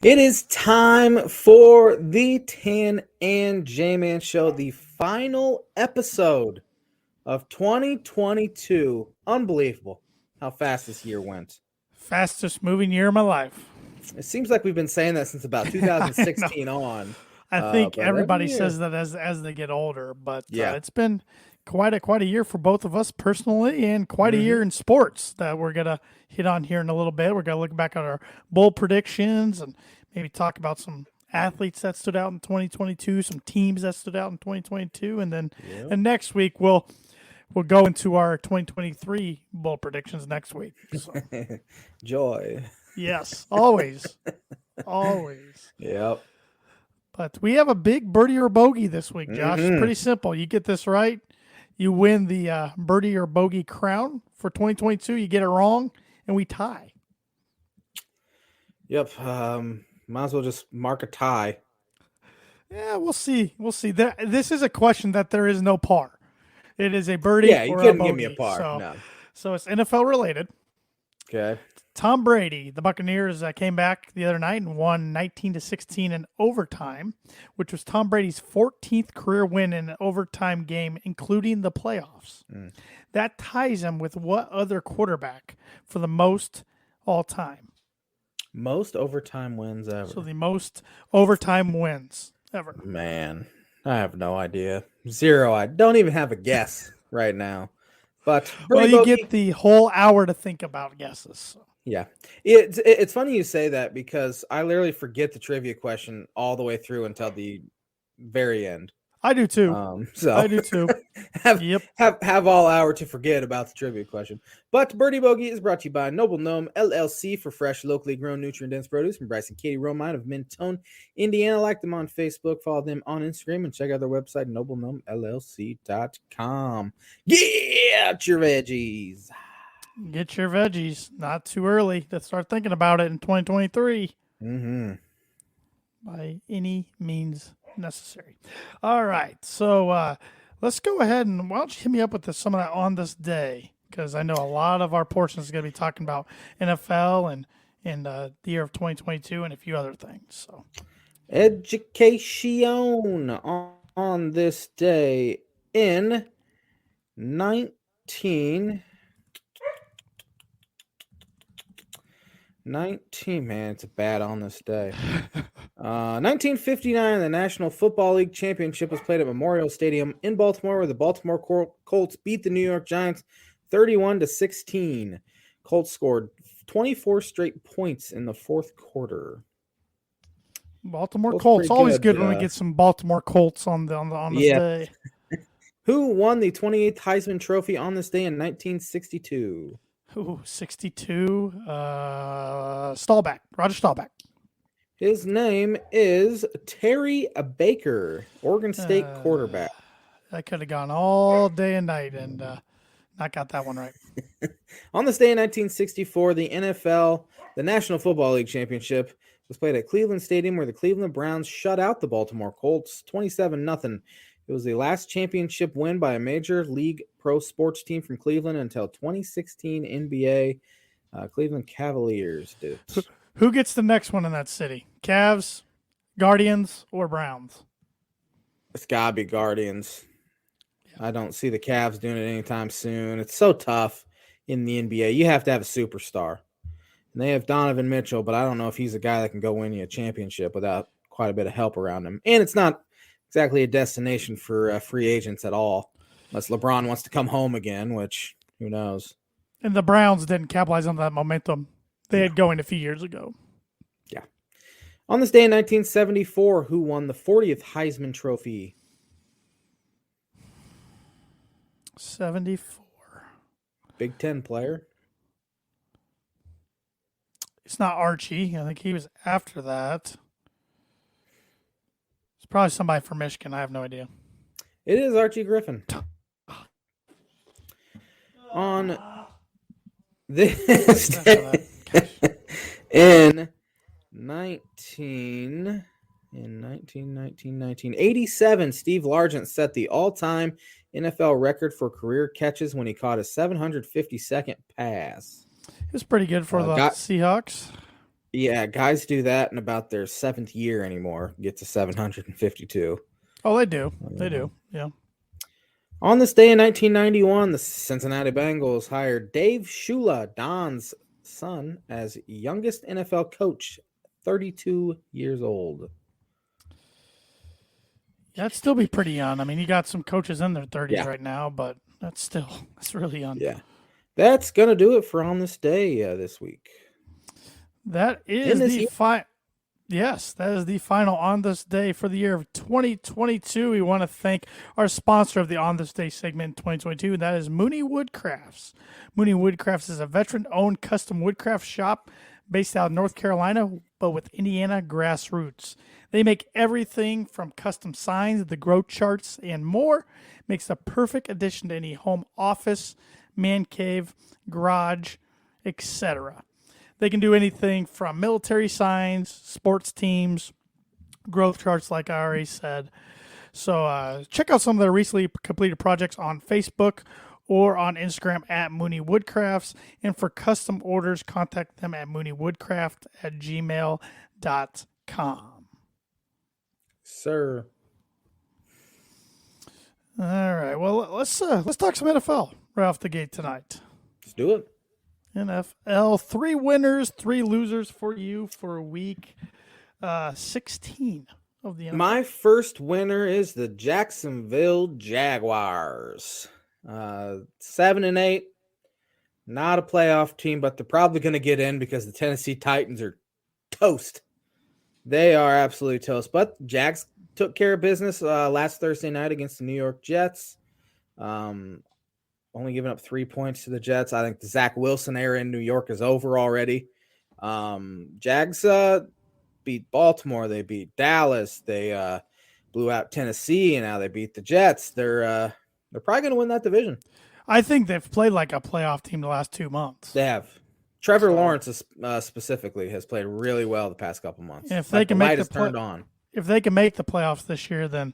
It is time for the Tan and J-Man Show, the final episode of 2022. Unbelievable how fast this year went. Fastest moving year of my life. It seems like we've been saying that since about I 2016 on. I think But every everybody year. says that as they get older, but Yeah. it's been quite a year for both of us personally, and quite a year in sports that we're gonna hit on here in a little bit. We're gonna look back at our bowl predictions and maybe talk about some athletes that stood out in 2022, some teams that stood out in 2022, and then and next week we'll go into our 2023 bowl predictions next week. So, Joy. yes, always. Always. Yep. But we have a big birdie or bogey this week, Josh. It's pretty simple. You get this right, you win the birdie or bogey crown for 2022. You get it wrong, and we tie. Yep. Might as well just mark a tie. Yeah, we'll see. We'll see. This is a question that there is no par. It is a birdie Yeah, you or a couldn't bogey. give me a par. No. So it's NFL related. Okay. Tom Brady, the Buccaneers, came back the other night and won 19-16 in overtime, which was Tom Brady's 14th career win in an overtime game, including the playoffs. That ties him with what other quarterback for the most all time? Most overtime wins ever. So the most overtime wins ever. Man, I have no idea. Zero. I don't even have a guess right now. But well, you get the whole hour to think about guesses. So. Yeah, it's funny you say that because I literally forget the trivia question all the way through until the very end. I do too. So I do too. have all hour to forget about the trivia question. But Birdie Bogey is brought to you by Noble Gnome LLC for fresh, locally grown, nutrient-dense produce from Bryce and Katie Romine of Mentone, Indiana. Like them on Facebook, follow them on Instagram, and check out their website, noblegnomellc.com. Get your veggies. Get your veggies. Not too early to start thinking about it in 2023. By any means necessary. All right. So let's go ahead and why don't you hit me up with some of that on this day? Because I know a lot of our portions are going to be talking about NFL and the year of 2022 and a few other things. So education on this day in 19, man, it's a bad on this day. 1959, the National Football League Championship was played at Memorial Stadium in Baltimore, where the Baltimore Colts beat the New York Giants 31-16. Colts scored 24 straight points in the fourth quarter. Baltimore Colts, always good when we get some Baltimore Colts on this day. Who won the 28th Heisman Trophy on this day in 1962? 62. Staubach. Roger Staubach. His name is Terry Baker, Oregon State quarterback. I could have gone all day and night and not got that one right. On this day in 1964, the NFL, the National Football League Championship, was played at Cleveland Stadium, where the Cleveland Browns shut out the Baltimore Colts 27-0. It was the last championship win by a major league pro sports team from Cleveland until 2016 NBA Cleveland Cavaliers did. Who gets the next one in that city? Cavs, Guardians, or Browns? It's got to be Guardians. Yeah. I don't see the Cavs doing it anytime soon. It's so tough in the NBA. You have to have a superstar. And they have Donovan Mitchell, but I don't know if he's a guy that can go win you a championship without quite a bit of help around him. And it's not exactly a destination for free agents at all, unless LeBron wants to come home again, which who knows. And the Browns didn't capitalize on that momentum they had going a few years ago. Yeah. On this day in 1974, who won the 40th Heisman Trophy? 74. Big Ten player. It's not Archie. I think he was after that. It's probably somebody from Michigan. I have no idea. It is Archie Griffin. On this day in 1987, Steve Largent set the all-time NFL record for career catches when he caught his 752nd pass. It was pretty good for the Seahawks. Yeah, guys do that in about their 7th year anymore. Get to 752. Oh, they do. They do. Yeah. On this day in 1991, the Cincinnati Bengals hired Dave Shula, Don's son, as youngest NFL coach, 32 years old. Yeah, that'd still be pretty young. I mean, you got some coaches in their 30s Yeah. right now, but that's really young. Yeah. That's going to do it for On This Day this week. That is Yes, that is the final On This Day for the year of 2022. We want to thank our sponsor of the On This Day segment in 2022, and that is Mooney Woodcrafts. Mooney Woodcrafts is a veteran-owned custom woodcraft shop based out of North Carolina, but with Indiana grassroots. They make everything from custom signs, the growth charts, and more. Makes the perfect addition to any home office, man cave, garage, etc. They can do anything from military signs, sports teams, growth charts, like I already said. So check out some of their recently completed projects on Facebook or on Instagram at Mooney Woodcrafts. And for custom orders, contact them at mooneywoodcraft@gmail.com. Sir. All right. Well, let's talk some NFL right off the gate tonight. Let's do it. NFL, 3 winners, 3 losers for you for week 16 of the NFL. My first winner is the Jacksonville Jaguars. 7-8. Not a playoff team, but they're probably going to get in because the Tennessee Titans are toast. They are absolutely toast. But Jags took care of business last Thursday night against the New York Jets. Only giving up 3 points to the Jets. I think the Zach Wilson era in New York is over already. Jags beat Baltimore. They beat Dallas. They blew out Tennessee, and now they beat the Jets. They're probably going to win that division. I think they've played like a playoff team the last 2 months. They have. Trevor Lawrence specifically has played really well the past couple months. And if they can make turned on. If they can make the playoffs this year, then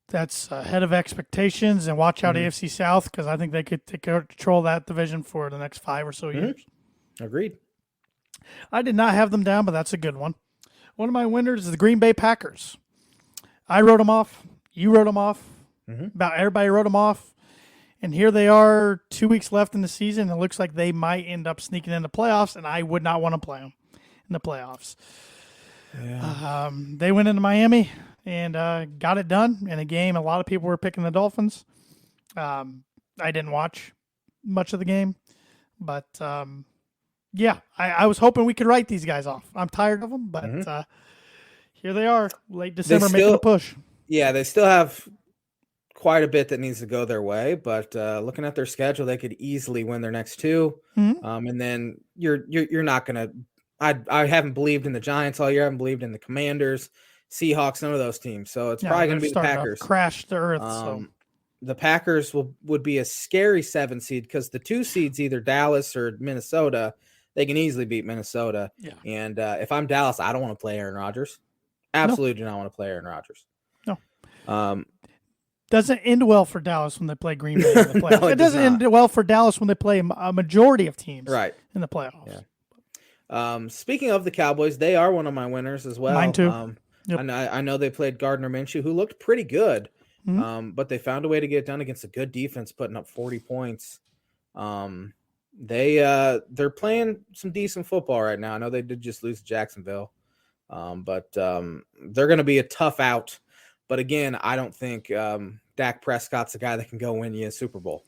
that's ahead of expectations. And watch out AFC South, because I think they could control that division for the next 5 or so years. Agreed. I did not have them down, but that's a good one. One of my winners is the Green Bay Packers. I wrote them off. You wrote them off. About everybody wrote them off. And here they are, 2 weeks left in the season. It looks like they might end up sneaking in the playoffs, and I would not want to play them in the playoffs. Yeah. They went into Miami and got it done in a game. A lot of people were picking the Dolphins. I didn't watch much of the game, but I was hoping we could write these guys off. I'm tired of them, but here they are, late December, making a push. Yeah, they still have quite a bit that needs to go their way, but looking at their schedule, they could easily win their next 2. And then you're not going to. I haven't believed in the Giants all year. I haven't believed in the Commanders, Seahawks, none of those teams. So it's probably going to be the Packers. Crash to earth. So. The Packers would be a scary 7 seed, because the 2 seeds, either Dallas or Minnesota, they can easily beat Minnesota. Yeah. And if I'm Dallas, I don't want to play Aaron Rodgers. Absolutely do not want to play Aaron Rodgers. No. Doesn't end well for Dallas when they play Green Bay in the playoffs. No, it doesn't end well for Dallas when they play a majority of teams in the playoffs. Yeah. Speaking of the Cowboys, they are one of my winners as well. Mine too. I know they played Gardner Minshew, who looked pretty good, but they found a way to get it done against a good defense, putting up 40 points. They're playing some decent football right now. I know they did just lose to Jacksonville, but they're going to be a tough out. But again, I don't think Dak Prescott's the guy that can go win you a Super Bowl.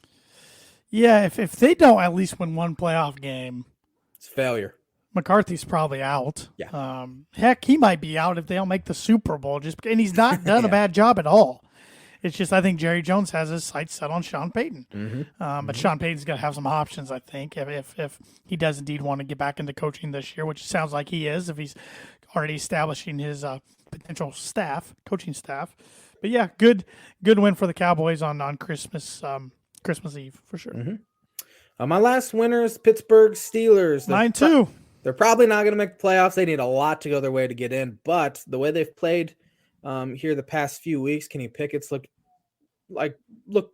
Yeah, if they don't at least win one playoff game, it's failure. McCarthy's probably out. Yeah. Heck, he might be out if they don't make the Super Bowl. And he's not done a bad job at all. It's just I think Jerry Jones has his sights set on Sean Payton. But Sean Payton's going to have some options, I think, if he does indeed want to get back into coaching this year, which sounds like he is, if he's already establishing his potential coaching staff. But yeah, good win for the Cowboys on Christmas Eve for sure. My last winner is Pittsburgh Steelers. Mine too. They're probably not going to make the playoffs. They need a lot to go their way to get in. But the way they've played here the past few weeks, Kenny Pickett's look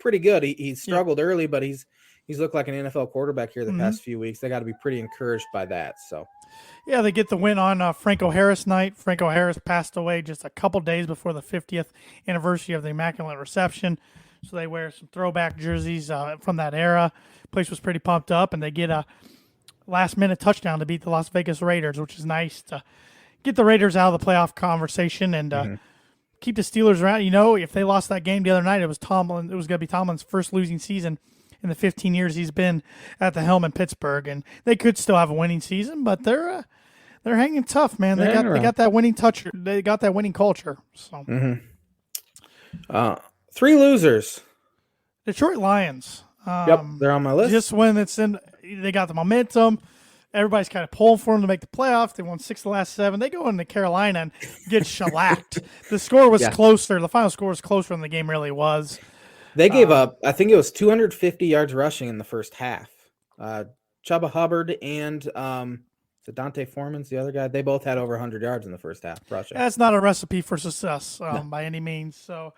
pretty good. He struggled early, but he's he's looked like an NFL quarterback here the past few weeks. They got to be pretty encouraged by that. So, yeah, they get the win on Franco Harris night. Franco Harris passed away just a couple days before the 50th anniversary of the Immaculate Reception. So they wear some throwback jerseys from that era. Place was pretty pumped up, and they get a last-minute touchdown to beat the Las Vegas Raiders, which is nice to get the Raiders out of the playoff conversation and keep the Steelers around. You know, if they lost that game the other night, it was going to be Tomlin's first losing season in the 15 years he's been at the helm in Pittsburgh, and they could still have a winning season, but they're hanging tough, man. They got that winning touch. They got that winning culture. So, 3 losers. Detroit Lions. Yep, they're on my list. Just when they got the momentum. Everybody's kind of pulling for them to make the playoffs. They won 6 of the last 7. They go into Carolina and get shellacked. The score was closer. The final score was closer than the game really was. They gave up, I think it was 250 yards rushing in the first half. Chuba Hubbard and Dante Foreman's the other guy. They both had over 100 yards in the first half rushing. That's not a recipe for success by any means. So,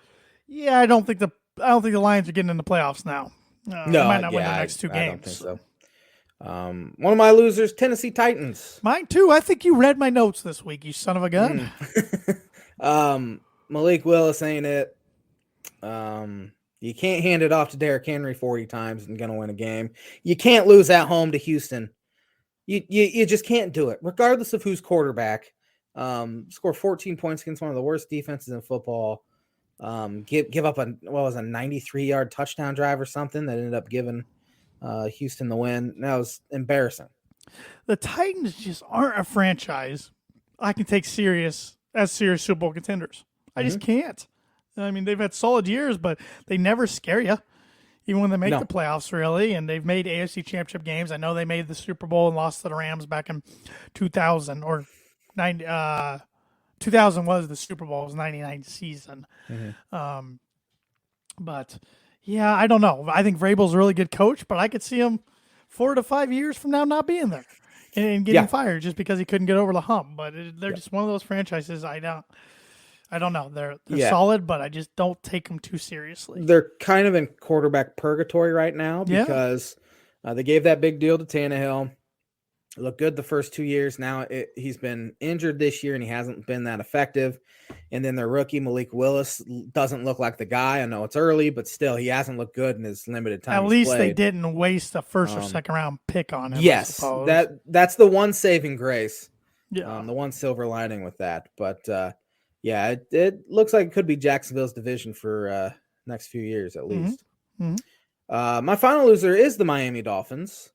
yeah, I don't think the Lions are getting in the playoffs now. They might not win the next 2 games. I don't think so. One of my losers, Tennessee Titans. Mine too. I think you read my notes this week, you son of a gun. Malik Willis ain't it. You can't hand it off to Derrick Henry 40 times and gonna win a game. You can't lose at home to Houston. You just can't do it, regardless of who's quarterback. Score 14 points against one of the worst defenses in football. Give up a 93-yard touchdown drive or something that ended up giving Houston the win. That was embarrassing. The Titans just aren't a franchise I can take serious Super Bowl contenders. I just can't. I mean, they've had solid years, but they never scare you, even when they make the playoffs, really. And they've made AFC Championship games. I know they made the Super Bowl and lost to the Rams back in 2000 or 90. 2000 was the Super Bowl. It was 99 season. But yeah, I don't know. I think Vrabel's a really good coach, but I could see him 4 to 5 years from now not being there and getting fired just because he couldn't get over the hump. But they're just one of those franchises. I don't know. They're solid, but I just don't take them too seriously. They're kind of in quarterback purgatory right now because they gave that big deal to Tannehill. Looked good the first 2 years. Now he's been injured this year, and he hasn't been that effective. And then their rookie, Malik Willis, doesn't look like the guy. I know it's early, but still, he hasn't looked good in his limited time. At least they didn't waste a first or second round pick on him. Yes, that's the one saving grace. Yeah, the one silver lining with that. But it looks like it could be Jacksonville's division for next few years at least. My final loser is the Miami Dolphins.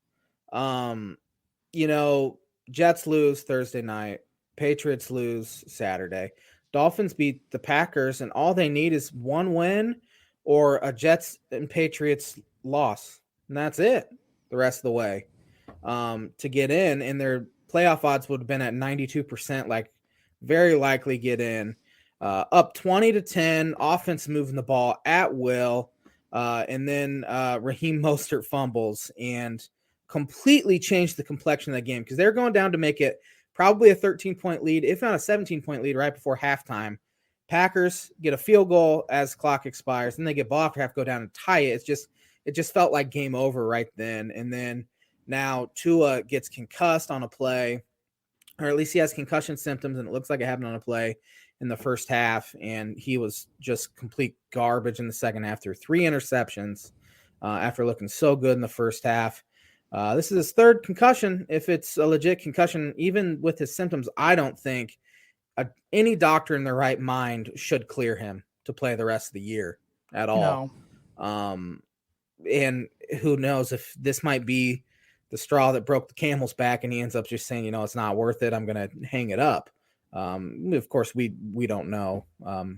Jets lose Thursday night. Patriots lose Saturday. Dolphins beat the Packers, and all they need is one win or a Jets and Patriots loss. And that's it the rest of the way to get in. And their playoff odds would have been at 92%, like very likely get in. Up 20-10, offense moving the ball at will. And then Raheem Mostert fumbles and completely changed the complexion of the game because they're going down to make it probably a 13-point lead, if not a 17-point lead right before halftime. Packers get a field goal as clock expires, and they get ball after half, go down and tie it. It just felt like game over right then. And then now Tua gets concussed on a play, or at least he has concussion symptoms, and it looks like it happened on a play in the first half, and he was just complete garbage in the second half through 3 interceptions after looking so good in the first half. This is his 3rd concussion. If it's a legit concussion, even with his symptoms, I don't think any doctor in their right mind should clear him to play the rest of the year at all. No. And who knows if this might be the straw that broke the camel's back and he ends up just saying, it's not worth it. I'm going to hang it up. Of course, we don't know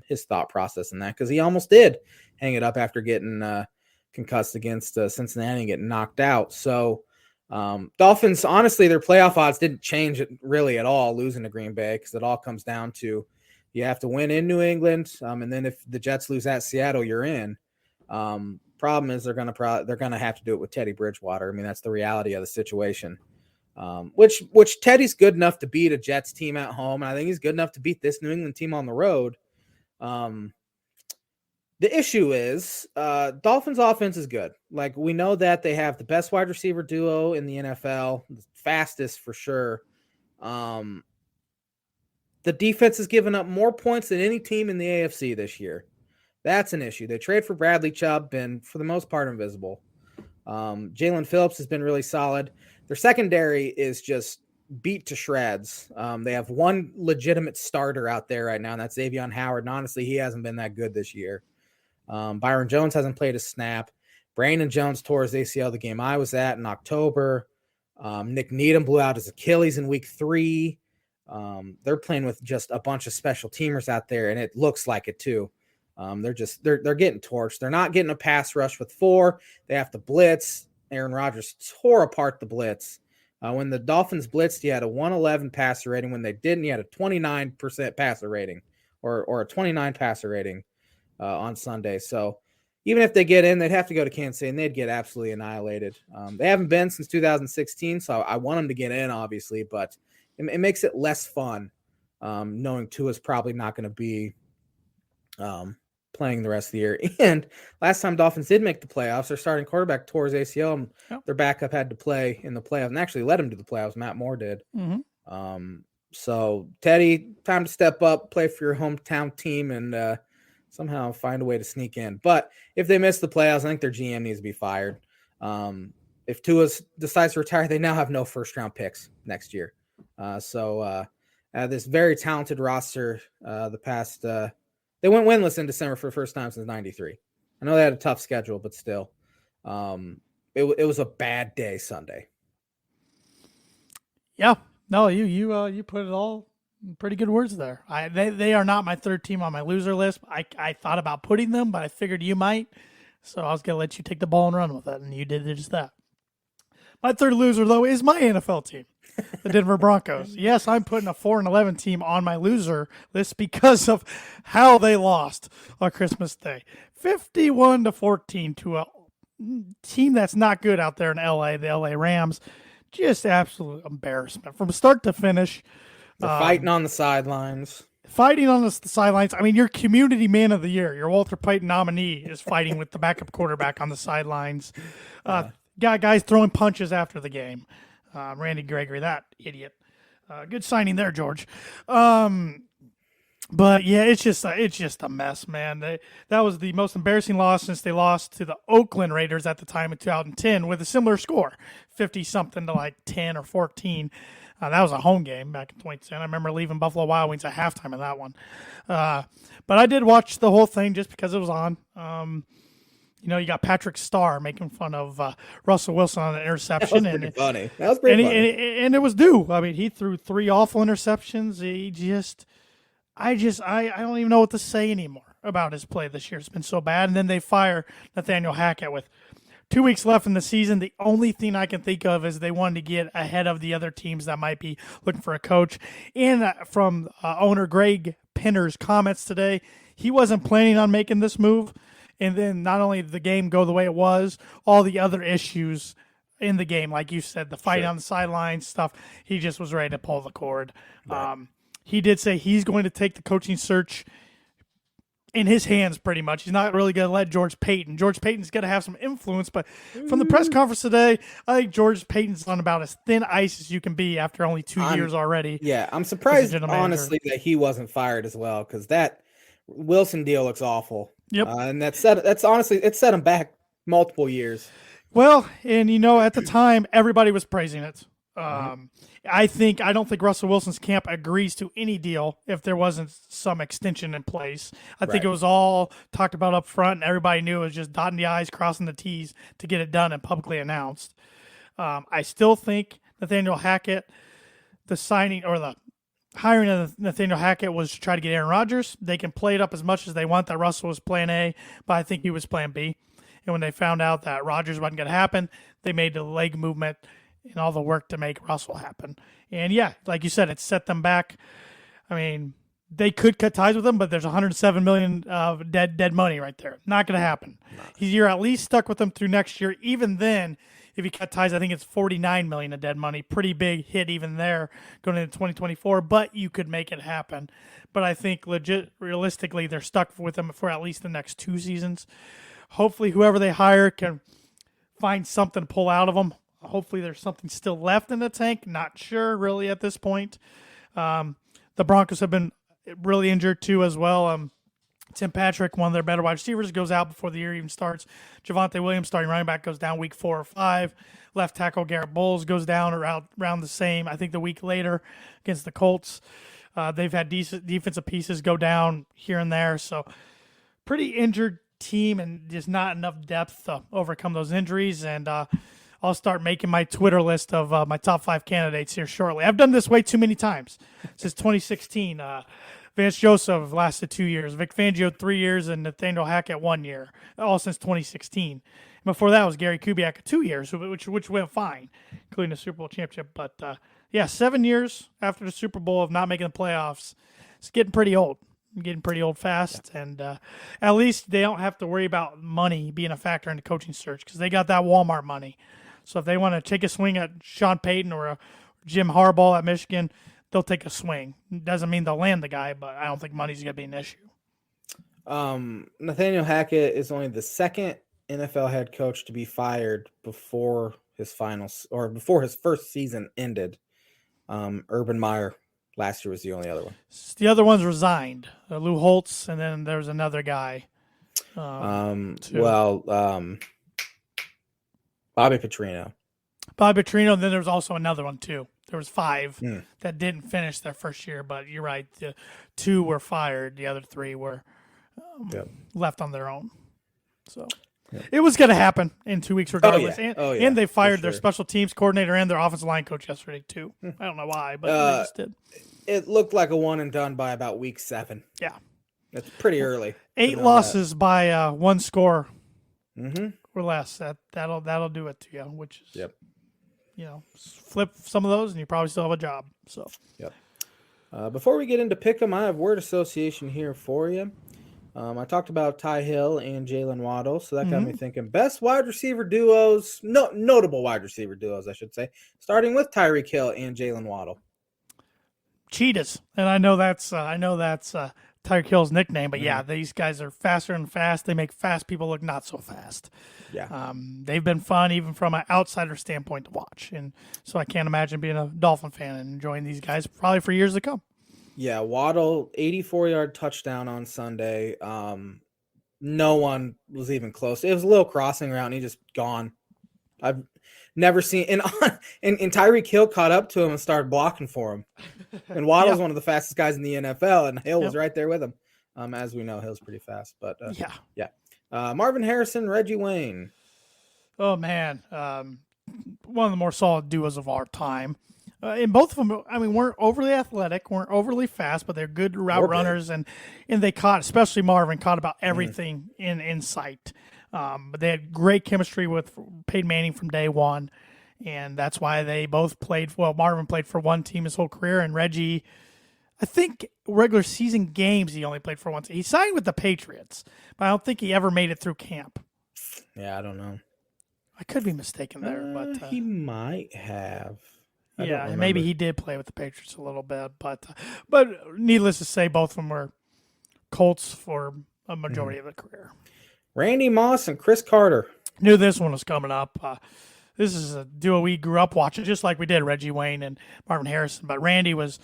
his thought process in that because he almost did hang it up after getting concussed against Cincinnati and getting knocked out. So Dolphins, honestly, their playoff odds didn't change it really at all losing to Green Bay because it all comes down to you have to win in New England, and then if the Jets lose at Seattle, you're in. Problem is they're gonna have to do it with Teddy Bridgewater. I mean, that's the reality of the situation. Which Teddy's good enough to beat a Jets team at home, and I think he's good enough to beat this New England team on the road. The issue is Dolphins offense is good. Like, we know that they have the best wide receiver duo in the NFL, the fastest for sure. The defense has given up more points than any team in the AFC this year. That's an issue. They trade for Bradley Chubb, been for the most part invisible. Jalen Phillips has been really solid. Their secondary is just beat to shreds. They have one legitimate starter out there right now, and that's Xavier Howard. And honestly, he hasn't been that good this year. Byron Jones hasn't played a snap. Brandon Jones tore his ACL the game I was at in October. Nick Needham blew out his Achilles in week 3. They're playing with just a bunch of special teamers out there, and it looks like it too. They're getting torched. They're not getting a pass rush with 4. They have to blitz. Aaron Rodgers tore apart the blitz. When the Dolphins blitzed, he had a 111 passer rating. When they didn't, he had a 29% passer rating or a 29 passer rating on Sunday. So even if they get in, they'd have to go to Kansas City and they'd get absolutely annihilated. They haven't been since 2016, so I want them to get in, obviously, but it makes it less fun knowing Tua's probably not going to be playing the rest of the year. And last time Dolphins did make the playoffs, their starting quarterback tore his ACL, and their backup had to play in the playoffs and actually led him to the playoffs. Matt Moore did. So Teddy, time to step up, play for your hometown team, and somehow find a way to sneak in. But if they miss the playoffs, I think their GM needs to be fired. If Tua decides to retire, they now have no first-round picks next year. This very talented roster, they went winless in December for the first time since '93. I know they had a tough schedule, but still, it was a bad day Sunday. Yeah, no, you put it all in pretty good words there. They are not my third team on my loser list. I thought about putting them, but I figured you might, so I was gonna let you take the ball and run with it, and you did just that. My third loser, though, is my NFL team, the Denver Broncos. Yes, I'm putting a 4-11 team on my loser list because of how they lost on Christmas Day. 51-14 to a team that's not good out there in LA, the LA Rams. Just absolute embarrassment from start to finish. They're fighting on the sidelines. Fighting on the sidelines. I mean, your community man of the year, your Walter Payton nominee, is fighting with the backup quarterback on the sidelines. Got guys throwing punches after the game. Randy Gregory, that idiot. Good signing there, George. But yeah, it's just a mess, man. That was the most embarrassing loss since they lost to the Oakland Raiders at the time in 2010 with a similar score, 50-something to like 10 or 14. That was a home game back in 2010. I remember leaving Buffalo Wild Wings at halftime in that one. But I did watch the whole thing just because it was on. You got Patrick Starr making fun of Russell Wilson on an interception. That was pretty funny. That was pretty funny. And it was due. I mean, he threw 3 awful interceptions. I don't even know what to say anymore about his play this year. It's been so bad. And then they fire Nathaniel Hackett with 2 weeks left in the season. The only thing I can think of is they wanted to get ahead of the other teams that might be looking for a coach. And from owner Greg Penner's comments today, he wasn't planning on making this move. And then not only did the game go the way it was, all the other issues in the game, like you said, the fight on the sidelines stuff, he just was ready to pull the cord. Right. He did say he's going to take the coaching search in his hands pretty much. He's not really going to let George Payton. George Payton's going to have some influence, but from the press conference today, I think George Payton's on about as thin ice as you can be after only 2 years already. Yeah, I'm surprised, honestly, that he wasn't fired as well, because that Wilson deal looks awful. Yep. And that's honestly, it set him back multiple years. Well, and at the time, everybody was praising it. I don't think Russell Wilson's camp agrees to any deal if there wasn't some extension in place. I think it was all talked about up front, and everybody knew it was just dotting the I's, crossing the T's to get it done and publicly announced. I still think Nathaniel Hackett, the signing or the hiring of Nathaniel Hackett was to try to get Aaron Rodgers. They can play it up as much as they want that Russell was plan A, but I think he was plan B. And when they found out that Rodgers wasn't going to happen, they made the leg movement and all the work to make Russell happen. And yeah, like you said, it set them back. I mean, they could cut ties with him, but there's $107 million of dead money right there. Not going to happen. No. You're at least stuck with them through next year. Even then, if you cut ties, I think it's $49 million of dead money. Pretty big hit even there going into 2024, but you could make it happen. But I think realistically, they're stuck with him for at least the next 2 seasons. Hopefully, whoever they hire can find something to pull out of them. Hopefully, there's something still left in the tank. Not sure really at this point. The Broncos have been really injured too as well. Tim Patrick, one of their better wide receivers, goes out before the year even starts. Javonte Williams, starting running back, goes down week 4 or 5. Left tackle Garrett Bowles goes down around the same, I think the week later against the Colts. They've had decent defensive pieces go down here and there. So pretty injured team and just not enough depth to overcome those injuries. And I'll start making my Twitter list of my top 5 candidates here shortly. I've done this way too many times since 2016. Vance Joseph lasted 2 years. Vic Fangio 3 years, and Nathaniel Hackett 1 year, all since 2016. Before that was Gary Kubiak 2 years, which went fine, including the Super Bowl championship. But 7 years after the Super Bowl of not making the playoffs, it's getting pretty old. Getting pretty old fast, and at least they don't have to worry about money being a factor in the coaching search because they got that Walmart money. So if they want to take a swing at Sean Payton or a Jim Harbaugh at Michigan, they'll take a swing. Doesn't mean they'll land the guy, but I don't think money's going to be an issue. Nathaniel Hackett is only the second NFL head coach to be fired before his first season ended. Urban Meyer last year was the only other one. The other ones resigned. Lou Holtz, and then there's another guy. Bobby Petrino. Bobby Petrino, and then there was also another one too. There was 5 that didn't finish their first year, but you're right. The 2 were fired. The other 3 were left on their own. So it was going to happen in 2 weeks regardless. And they fired their special teams coordinator and their offensive line coach yesterday too. I don't know why, but they just did. It looked like a one and done by about week 7. Yeah. That's pretty early. 8 losses by 1 score or less. That'll do it to you, which is flip some of those and you probably still have a job. So before we get into pick'em, I have word association here for you. I talked about Ty Hill and Jalen Waddle, so that got me thinking best wide receiver duos, notable wide receiver duos, I should say, starting with Tyreek Hill and Jalen Waddle. Cheetahs, and I know that's Tyreek Hill's nickname, but these guys are faster and fast. They make fast people look not so fast. Yeah, they've been fun even from an outsider standpoint to watch, and so I can't imagine being a Dolphin fan and enjoying these guys probably for years to come. Yeah, Waddle, 84-yard touchdown on Sunday. No one was even close. It was a little crossing route, and he just gone. I've never seen – and Tyreek Hill caught up to him and started blocking for him. And Waddle's one of the fastest guys in the NFL, and Hill was right there with him. As we know, Hill's pretty fast. But, Marvin Harrison, Reggie Wayne. Oh, man. One of the more solid duos of our time. And both of them, I mean, weren't overly athletic, weren't overly fast, but they're good route runners, and they caught, especially Marvin, caught about everything in sight. But they had great chemistry with Peyton Manning from day one, and that's why they both played. Well, Marvin played for one team his whole career, and Reggie, I think regular season games he only played for once. He signed with the Patriots, but I don't think he ever made it through camp. Yeah, I don't know. I could be mistaken there, but he might have. Yeah, maybe he did play with the Patriots a little bit, but needless to say, both of them were Colts for a majority of their career. Randy Moss and Chris Carter. Knew this one was coming up. This is a duo we grew up watching, just like we did Reggie Wayne and Marvin Harrison. But Randy was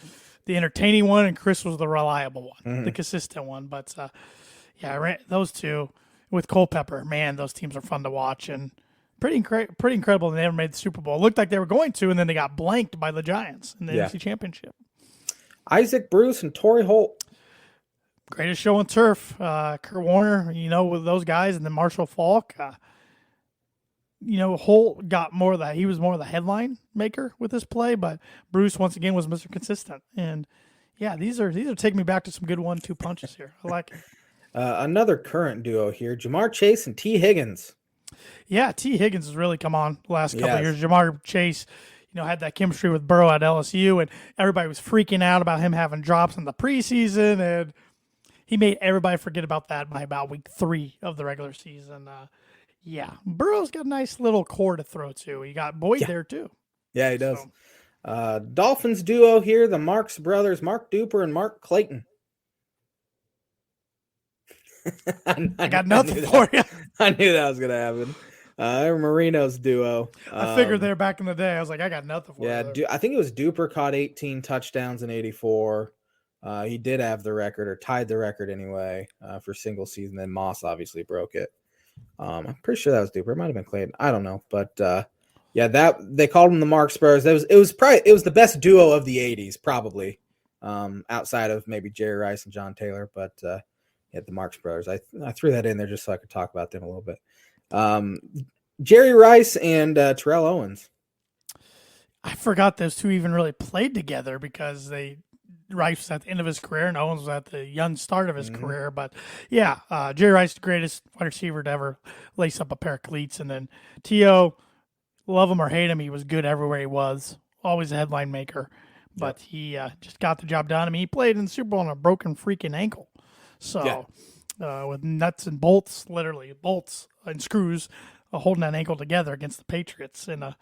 the entertaining one, and Chris was the reliable one, the consistent one. But those two with Culpepper, man, those teams are fun to watch and pretty incredible. They never made the Super Bowl. It looked like they were going to, and then they got blanked by the Giants in the NFC Championship. Isaac Bruce and Torrey Holt. Greatest show on turf. Kurt Warner, with those guys, and then Marshall Faulk. Holt got more of that. He was more of the headline maker with this play, but Bruce once again was Mr. Consistent. And these are taking me back to some good 1-2 punches here. I like it. Another current duo here: Jamar Chase and T. Higgins. Yeah, T. Higgins has really come on the last couple of years. Jamar Chase, had that chemistry with Burrow at LSU, and everybody was freaking out about him having drops in the preseason, and he made everybody forget about that by about week 3 of the regular season. Yeah, Burrow's got a nice little core to throw to. You got Boyd there too. Yeah, he does. So, Dolphins duo here, the Marks brothers, Mark Duper and Mark Clayton. I got nothing for you. I knew that was going to happen. They're Marino's duo. I figured there back in the day. I was like, I got nothing for you. Yeah, I think it was Duper caught 18 touchdowns in 84. He did have the record, or tied the record anyway, for single season. Then Moss obviously broke it. I'm pretty sure that was Duper. It might have been Clayton. I don't know, but yeah, that they called them the Marks Brothers. It was the best duo of the 80s, probably, outside of maybe Jerry Rice and John Taylor. But yeah, the Marks Brothers. I threw that in there just so I could talk about them a little bit. Jerry Rice and Terrell Owens. I forgot those two even really played together because Rice was at the end of his career and Owens was at the young start of his career. But yeah, Jerry Rice, the greatest wide receiver to ever lace up a pair of cleats. And then T.O., love him or hate him, he was good everywhere he was. Always a headline maker. But he just got the job done. I mean, he played in the Super Bowl on a broken freaking ankle. So with nuts and bolts, literally bolts and screws, holding that ankle together against the Patriots in a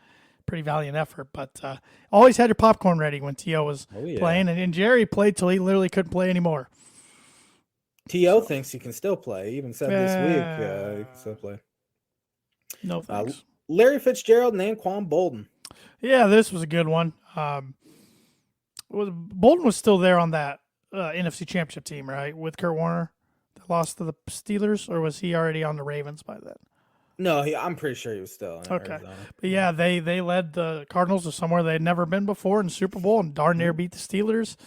pretty valiant effort. But always had your popcorn ready when T.O. was playing. And Jerry played till he literally couldn't play anymore. T.O. thinks he can still play. He even said this week he can still play. No thanks. Larry Fitzgerald and Anquan Bolden. Yeah, this was a good one. Bolden was still there on that NFC Championship team, right, with Kurt Warner that lost to the Steelers, or was he already on the Ravens by then? No, I'm pretty sure he was still in okay. Arizona. But yeah, they led the Cardinals to somewhere they had never been before in the Super Bowl and darn near beat the Steelers.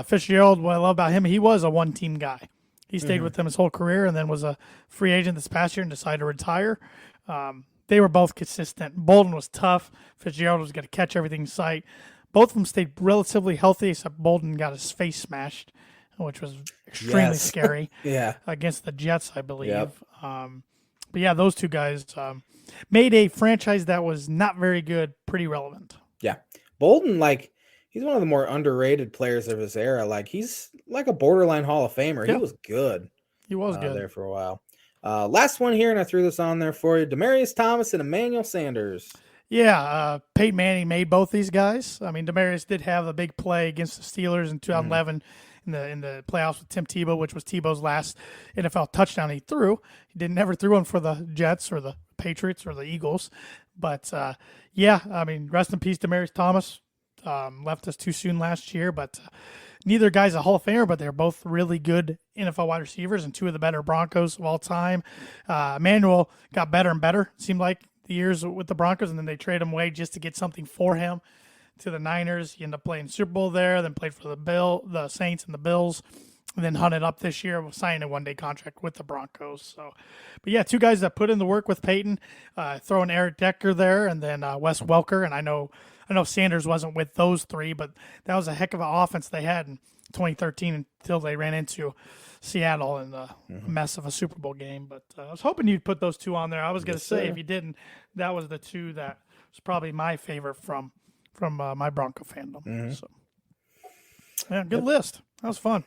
Fitzgerald, what I love about him, he was a one-team guy. He stayed with them his whole career and then was a free agent this past year and decided to retire. They were both consistent. Bolden was tough. Fitzgerald was going to catch everything in sight. Both of them stayed relatively healthy, except Bolden got his face smashed, which was extremely scary. Against the Jets, I believe. Yep. But yeah, those two guys made a franchise that was not very good pretty relevant. Yeah. Bolden, he's one of the more underrated players of his era. He's like a borderline Hall of Famer. He was good. He was good there for a while. Last one here, and I threw this on there for you. Demarius Thomas and Emmanuel Sanders. Yeah, Peyton Manning made both these guys. I mean, Demarius did have a big play against the Steelers in 2011 in the playoffs with Tim Tebow, which was Tebow's last NFL touchdown he threw. He never threw one for the Jets or the Patriots or the Eagles. But, yeah, I mean, rest in peace, Demarius Thomas. Left us too soon last year, but neither guy's a Hall of Famer, but they're both really good NFL wide receivers and two of the better Broncos of all time. Emmanuel got better and better, it seemed like, the years with the Broncos, and then they trade him away just to get something for him to the Niners. He ended up playing Super Bowl there, then played for the Saints and the Bills, and then hunted up this year, signing a one-day contract with the Broncos. So, but yeah, two guys that put in the work with Peyton, throwing Eric Decker there, and then Wes Welker. And I know Sanders wasn't with those three, but that was a heck of an offense they had in 2013 until they ran into Seattle in the mess of a Super Bowl game. But I was hoping you'd put those two on there. I was going to say, if you didn't, that was the two that was probably my favorite from my Bronco fandom. So, yeah, good list. That was fun.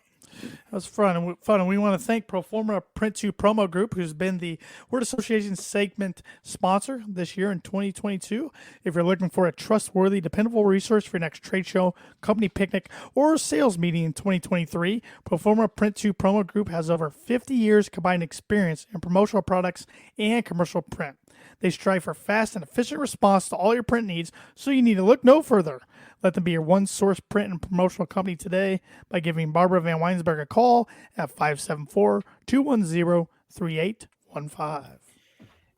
That was fun. And we want to thank Proforma Print 2 Promo Group, who's been the Word Association segment sponsor this year in 2022. If you're looking for a trustworthy, dependable resource for your next trade show, company picnic, or sales meeting in 2023, Proforma Print 2 Promo Group has over 50 years combined experience in promotional products and commercial print. They strive for fast and efficient response to all your print needs, so you need to look no further. Let them be your one-source print and promotional company today by giving Barbara Van Weinsberg a call at 574-210-3815.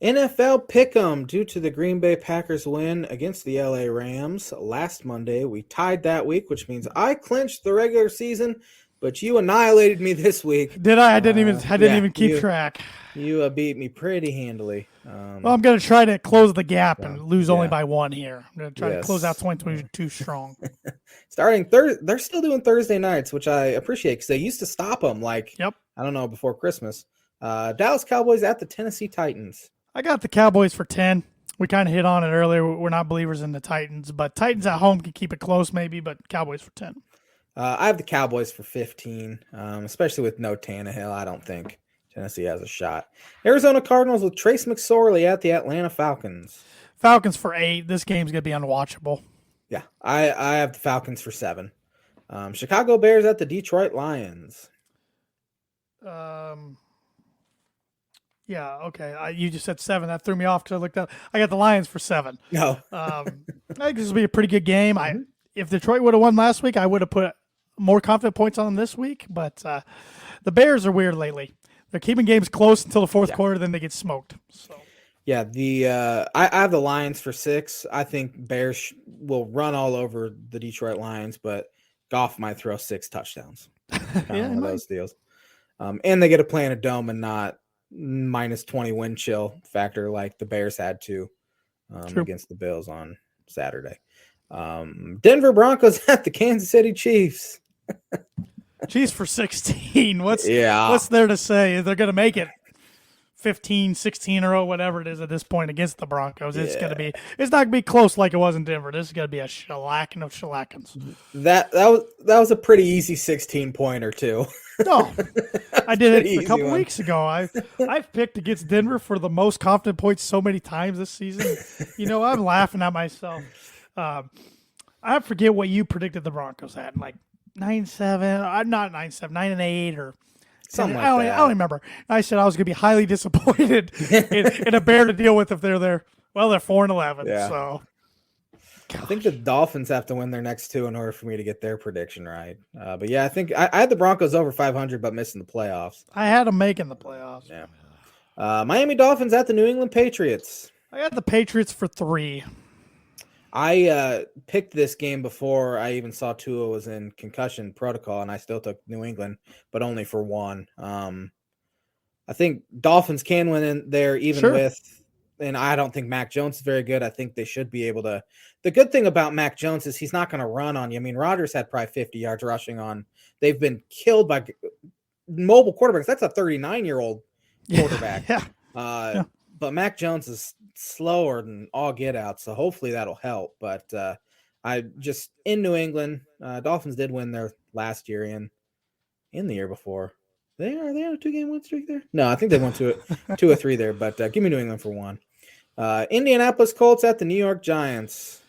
NFL Pick'em. Due to the Green Bay Packers win against the LA Rams last Monday, we tied that week, which means I clinched the regular season, but you annihilated me this week. Did I? I didn't even keep track. You beat me pretty handily. Well, I'm going to try to close the gap and lose only by one here. I'm going to try to close out 2022 strong. Starting they're still doing Thursday nights, which I appreciate because they used to stop them I don't know, before Christmas. Dallas Cowboys at the Tennessee Titans. I got the Cowboys for 10. We kind of hit on it earlier. We're not believers in the Titans, but Titans at home can keep it close maybe, but Cowboys for 10. I have the Cowboys for 15, especially with no Tannehill, I don't think. Tennessee has a shot. Arizona Cardinals with Trace McSorley at the Atlanta Falcons. Falcons for 8. This game's going to be unwatchable. Yeah, I have the Falcons for 7. Chicago Bears at the Detroit Lions. Yeah, okay. You just said 7. That threw me off because I looked up. I got the Lions for 7. No. I think this will be a pretty good game. If Detroit would have won last week, I would have put more confident points on them this week. But the Bears are weird lately. They're keeping games close until the fourth quarter, then they get smoked. So. Yeah, I have the Lions for 6. I think Bears will run all over the Detroit Lions, but Goff might throw 6 touchdowns. One of those deals. And they get to play in a dome and not minus 20 wind chill factor like the Bears had to against the Bills on Saturday. Denver Broncos at the Kansas City Chiefs. Chiefs for 16. What's there to say? They're going to make it 15, 16 or whatever it is at this point against the Broncos. It's not going to be close like it was in Denver. This is going to be a shellacking of shellackins. That was a pretty easy 16-pointer too. No, I did it a couple weeks ago. I've picked against Denver for the most confident points so many times this season. I'm laughing at myself. I forget what you predicted the Broncos at, like 9-7. Not 9-7, 9-8 or something like that. I don't remember. I said I was going to be highly disappointed in a bear to deal with if they're there. Well, they're 4-11. Yeah. So. Gosh. I think the Dolphins have to win their next 2 in order for me to get their prediction right. But yeah, I think I had the Broncos over 500, but missing the playoffs. I had them making the playoffs. Yeah. Miami Dolphins at the New England Patriots. I got the Patriots for 3. I picked this game before I even saw Tua was in concussion protocol, and I still took New England, but only for 1. I think Dolphins can win in there even with. And I don't think Mac Jones is very good. I think they should be able to. The good thing about Mac Jones is he's not going to run on you. I mean, Rodgers had probably 50 yards rushing on. They've been killed by mobile quarterbacks. That's a 39-year-old quarterback. Yeah. But Mac Jones is slower than all get out, so hopefully that'll help. But I just in New England, Dolphins did win their last year in the year before. Are they on a 2-game win streak there? No, I think they won 2 or 3 there. But give me New England for 1. Indianapolis Colts at the New York Giants.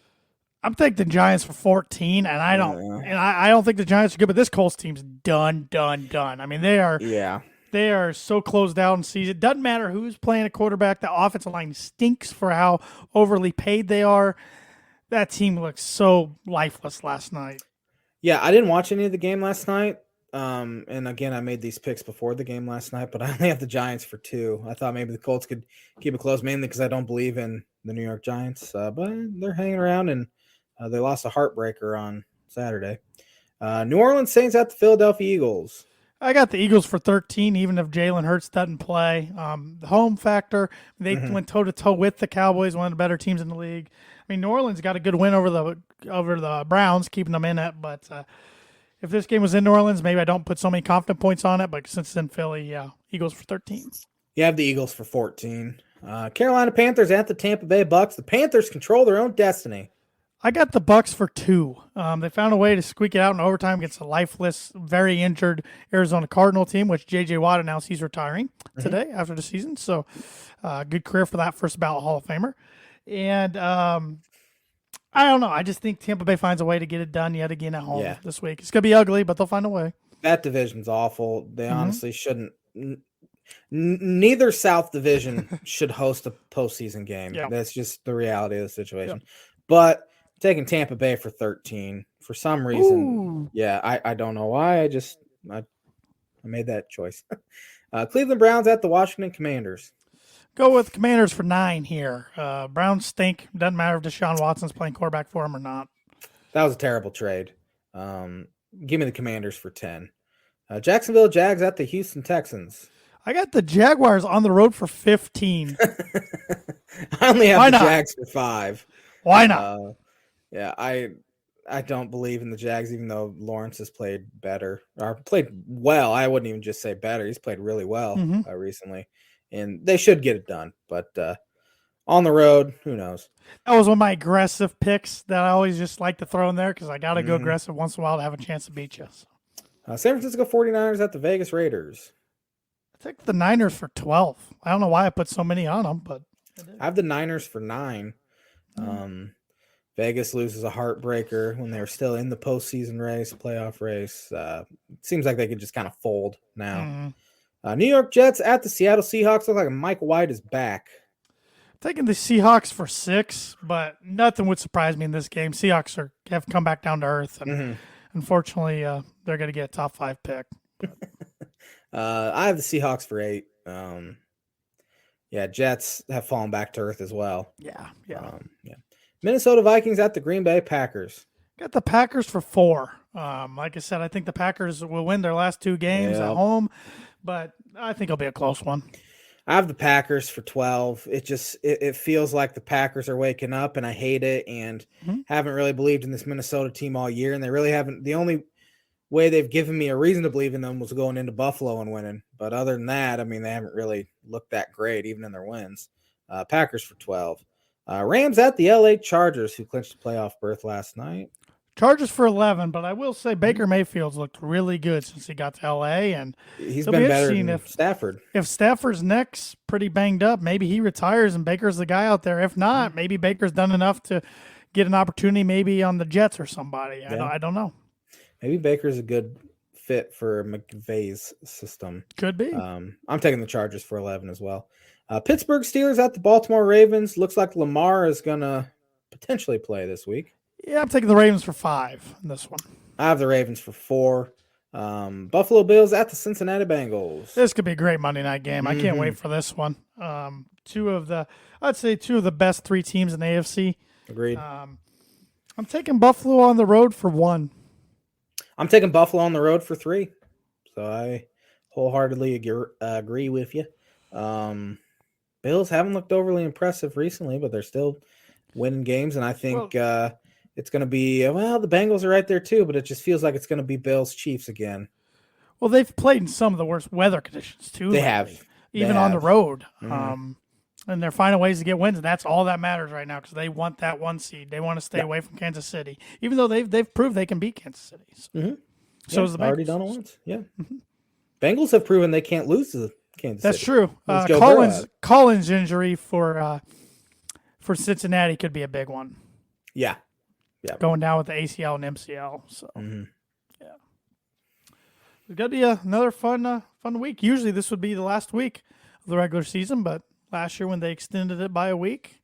I'm taking the Giants for 14, and I don't think the Giants are good, but this Colts team's done. I mean, they are. Yeah. They are so closed out in season. It doesn't matter who's playing a quarterback. The offensive line stinks for how overly paid they are. That team looked so lifeless last night. Yeah, I didn't watch any of the game last night. And again, I made these picks before the game last night, but I only have the Giants for 2. I thought maybe the Colts could keep it close, mainly because I don't believe in the New York Giants. But they're hanging around, and they lost a heartbreaker on Saturday. New Orleans Saints at the Philadelphia Eagles. I got the Eagles for 13, even if Jalen Hurts doesn't play. The home factor, they went toe-to-toe with the Cowboys, one of the better teams in the league. I mean, New Orleans got a good win over the Browns, keeping them in it. But if this game was in New Orleans, maybe I don't put so many confident points on it. But since it's in Philly, Eagles for 13. You have the Eagles for 14. Carolina Panthers at the Tampa Bay Bucks. The Panthers control their own destiny. I got the Bucks for 2. They found a way to squeak it out in overtime against a lifeless, very injured Arizona Cardinal team, which J.J. Watt announced he's retiring today after the season. So good career for that first ballot Hall of Famer. And I don't know. I just think Tampa Bay finds a way to get it done yet again at home this week. It's going to be ugly, but they'll find a way. That division's awful. They honestly shouldn't. Neither South Division should host a postseason game. Yeah. That's just the reality of the situation. Yeah. But taking Tampa Bay for 13 for some reason. Ooh. I don't know why. I made that choice. Cleveland Browns at the Washington Commanders. Go with Commanders for 9 here. Browns stink. Doesn't matter if Deshaun Watson's playing quarterback for him or not. That was a terrible trade. Give me the Commanders for 10. Jacksonville Jags at the Houston Texans. I got the Jaguars on the road for 15. I only have the Jags for 5. Why not? I don't believe in the Jags, even though Lawrence has played better or played well. I wouldn't even just say better. He's played really well recently, and they should get it done. But on the road, who knows? That was one of my aggressive picks that I always just like to throw in there because I got to go aggressive once in a while to have a chance to beat you. San Francisco 49ers at the Vegas Raiders. Take the Niners for 12. I don't know why I put so many on them, but I have the Niners for 9. Vegas loses a heartbreaker when they're still in the postseason race, playoff race. Seems like they could just kind of fold now. New York Jets at the Seattle Seahawks. Look like Mike White is back. Taking the Seahawks for 6, but nothing would surprise me in this game. Seahawks have come back down to earth, and unfortunately, they're going to get a top 5 pick. I have the Seahawks for 8. Jets have fallen back to earth as well. Yeah. Minnesota Vikings at the Green Bay Packers. Got the Packers for 4. Like I said, I think the Packers will win their last 2 games at home, but I think it'll be a close one. I have the Packers for 12. It feels like the Packers are waking up, and I hate it, and haven't really believed in this Minnesota team all year, and they really haven't. The only way they've given me a reason to believe in them was going into Buffalo and winning. But other than that, I mean, they haven't really looked that great, even in their wins. Packers for 12. Rams at the LA Chargers, who clinched a playoff berth last night. Chargers for 11, but I will say Baker Mayfield's looked really good since he got to L.A., and he's been better than Stafford. If Stafford's neck's pretty banged up, maybe he retires and Baker's the guy out there. If not, maybe Baker's done enough to get an opportunity maybe on the Jets or somebody. I don't know. Maybe Baker's a good fit for McVay's system. Could be. I'm taking the Chargers for 11 as well. Pittsburgh Steelers at the Baltimore Ravens. Looks like Lamar is going to potentially play this week. Yeah, I'm taking the Ravens for 5 in this one. I have the Ravens for 4. Buffalo Bills at the Cincinnati Bengals. This could be a great Monday night game. I can't wait for this one. Two of the best 3 teams in the AFC. Agreed. I'm taking Buffalo on the road for 1. I'm taking Buffalo on the road for 3. So I wholeheartedly agree with you. Bills haven't looked overly impressive recently, but they're still winning games, and I think it's going to be, the Bengals are right there too, but it just feels like it's going to be Bills Chiefs again. Well, they've played in some of the worst weather conditions too. They have. Even on the road. And they're finding ways to get wins, and that's all that matters right now because they want that 1 seed. They want to stay away from Kansas City, even though they've proved they can beat Kansas City. So is the Bengals. Already done it once. Yeah. Bengals have proven they can't lose to Kansas That's City. That's true. Collins' injury for Cincinnati could be a big one. Yeah. Going down with the ACL and MCL. So, it's got to be another fun week. Usually this would be the last week of the regular season, but last year when they extended it by a week,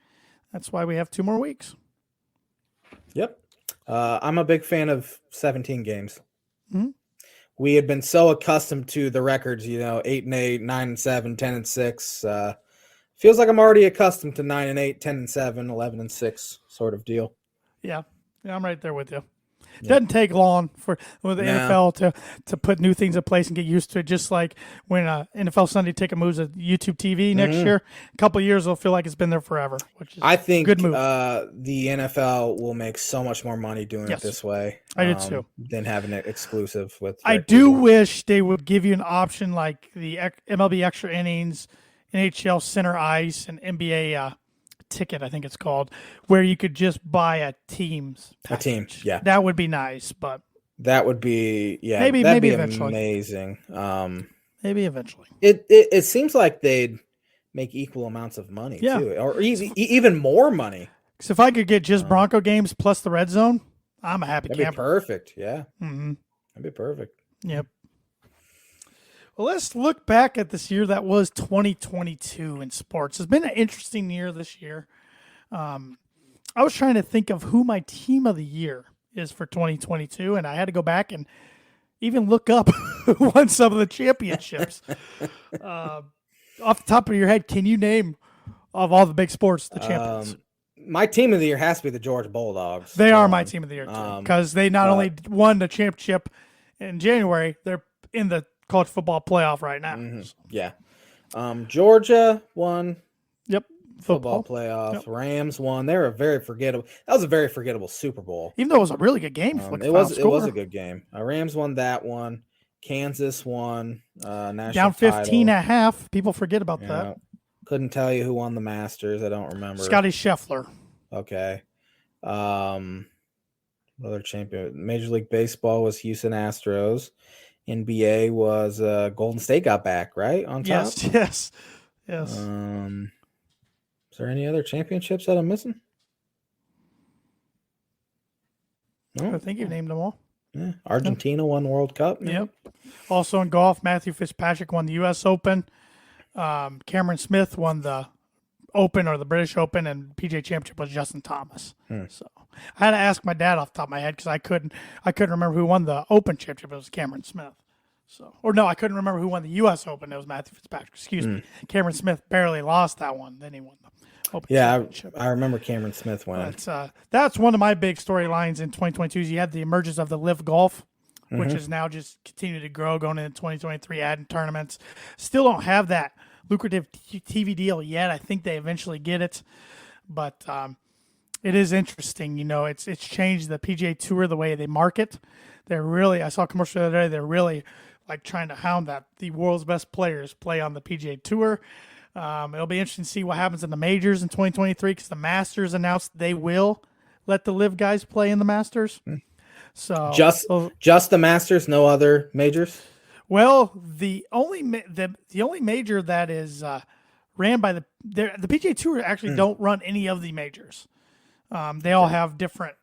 that's why we have 2 more weeks. Yep. I'm a big fan of 17 games. We had been so accustomed to the records, 8-8, 9-7, 10-6. Feels like I'm already accustomed to 9-8, 10-7, 11-6 sort of deal. Yeah, I'm right there with you. It doesn't take long for the NFL to put new things in place and get used to it. Just like when NFL Sunday Ticket moves to YouTube TV next year, a couple of years it'll feel like it's been there forever. Which is I think good move. The NFL will make so much more money doing it this way. I do too. Than having it exclusive with. I do wish they would give you an option like the MLB Extra Innings, NHL Center Ice, and NBA Ticket, I think it's called, where you could just buy a team's package. A team, yeah. That would be nice, but that would be maybe eventually. Amazing. Maybe eventually. It seems like they'd make equal amounts of money too, or even more money. Because if I could get just Bronco games plus the red zone, I'm a happy camper. That'd be perfect. Yeah. That'd be perfect. Yep. Well, let's look back at this year that was 2022 in sports. It's been an interesting year this year. I was trying to think of who my team of the year is for 2022, and I had to go back and even look up who won some of the championships. Off the top of your head, can you name of all the big sports the champions? My team of the year has to be the Georgia Bulldogs. They are my team of the year too, because they not only won the championship in January, they're in the college football playoff right now. Yeah. Georgia won. Yep. Football playoff. Yep. Rams won. They were that was a very forgettable Super Bowl. Even though it was a really good game. It was a good game. Rams won that one. Kansas won national down 15 title. at half. People forget about that. Couldn't tell you who won the Masters. I don't remember. Scotty Scheffler. Okay. Another champion. Major League Baseball was Houston Astros. NBA was Golden State got back, right? On top. Yes. Is there any other championships that I'm missing? No. I think you named them all. Yeah. Argentina won World Cup. Maybe? Yep. Also in golf, Matthew Fitzpatrick won the U.S. Open. Cameron Smith won the Open or the British Open, and PGA Championship was Justin Thomas. So I had to ask my dad off the top of my head because I couldn't remember who won the Open Championship. It was Cameron Smith. I couldn't remember who won the U.S. Open. It was Matthew Fitzpatrick. Excuse me. Cameron Smith barely lost that one. Then he won the Open Championship. I remember Cameron Smith winning. That's one of my big storylines in 2022 is you had the emergence of the Live Golf, which is now just continuing to grow going into 2023, adding tournaments. Still don't have that lucrative TV deal yet. I think they eventually get it, but it is interesting. It's changed the PGA Tour, the way they market. I saw a commercial the other day. They're really like trying to hound that the world's best players play on the PGA Tour. It'll be interesting to see what happens in the majors in 2023 because the Masters announced they will let the Live guys play in the Masters. So just the Masters, no other majors. Well, the only major that is ran by the PGA Tour actually don't run any of the majors. They all have different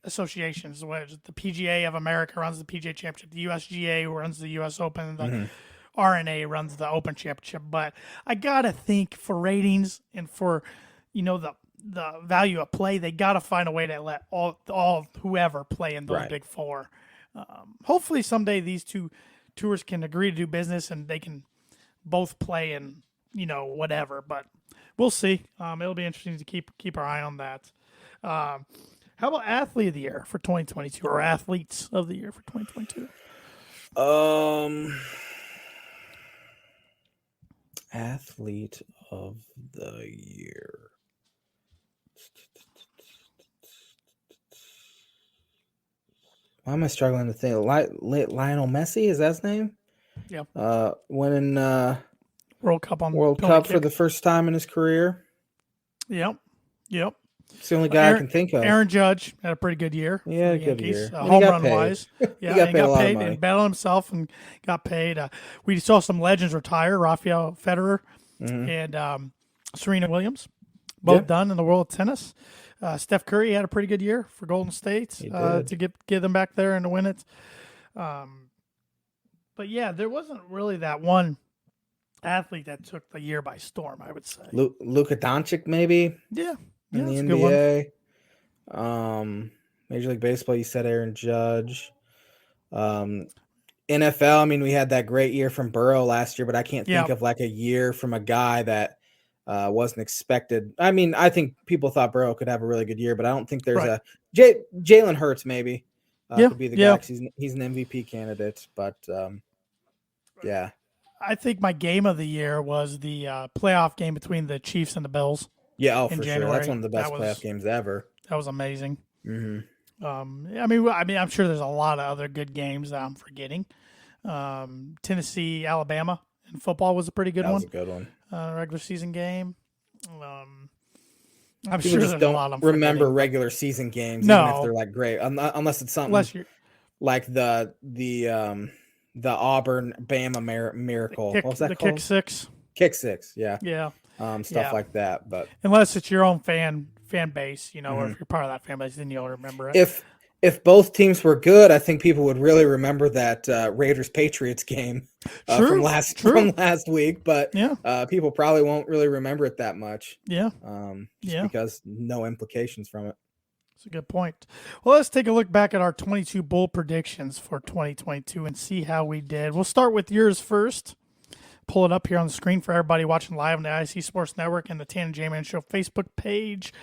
associations. The PGA of America runs the PGA Championship. The USGA runs the US Open. And the RNA runs the Open Championship. But I gotta think for ratings and for the value of play, they gotta find a way to let all whoever play in those big four. Hopefully someday these two tours can agree to do business and they can both play in whatever. But we'll see. It'll be interesting to keep our eye on that. How about athlete of the year for 2022 or athletes of the year for 2022? Athlete of the year. Why am I struggling to think? Lionel Messi, is that his name? Yep. Winning World Cup for the first time in his career. Yep. It's the only guy I can think of. Aaron Judge had a pretty good year. Yeah, good year. Home run wise. Yeah, he got paid and bet on himself and got paid. We saw some legends retire: Rafael Federer and Serena Williams, both done in the world of tennis. Steph Curry had a pretty good year for Golden State to get them back there and to win it. But yeah, there wasn't really that one athlete that took the year by storm, I would say. Luka Doncic, maybe. Yeah. In the NBA. Major League Baseball, you said Aaron Judge. NFL, I mean, we had that great year from Burrow last year, but I can't think of like a year from a guy that wasn't expected. I mean, I think people thought Burrow could have a really good year, but I don't think there's Jalen Hurts maybe could be the guy 'cause he's an MVP candidate, but yeah. I think my game of the year was the playoff game between the Chiefs and the Bills. Yeah, for sure. That's one of the best playoff games ever. That was amazing. I mean, I'm sure there's a lot of other good games that I'm forgetting. Tennessee, Alabama in football was a pretty good one. That was a good one. Regular season game. I'm People sure just there's don't a lot I'm remember forgetting. regular season games, No. even if they're like great, unless it's something like the Auburn Bama miracle. What was that called? Kick six. Kick six, yeah. Yeah. Stuff like that, but unless it's your own fan base, or if you're part of that fan base, then you'll remember it. If both teams were good, I think people would really remember that Raiders Patriots game from last week. But people probably won't really remember it that much. Yeah, because no implications from it. That's a good point. Well, let's take a look back at our 22 bowl predictions for 2022 and see how we did. We'll start with yours first. Pull it up here on the screen for everybody watching live on the IC Sports Network and the Tan and J-Man Show Facebook page.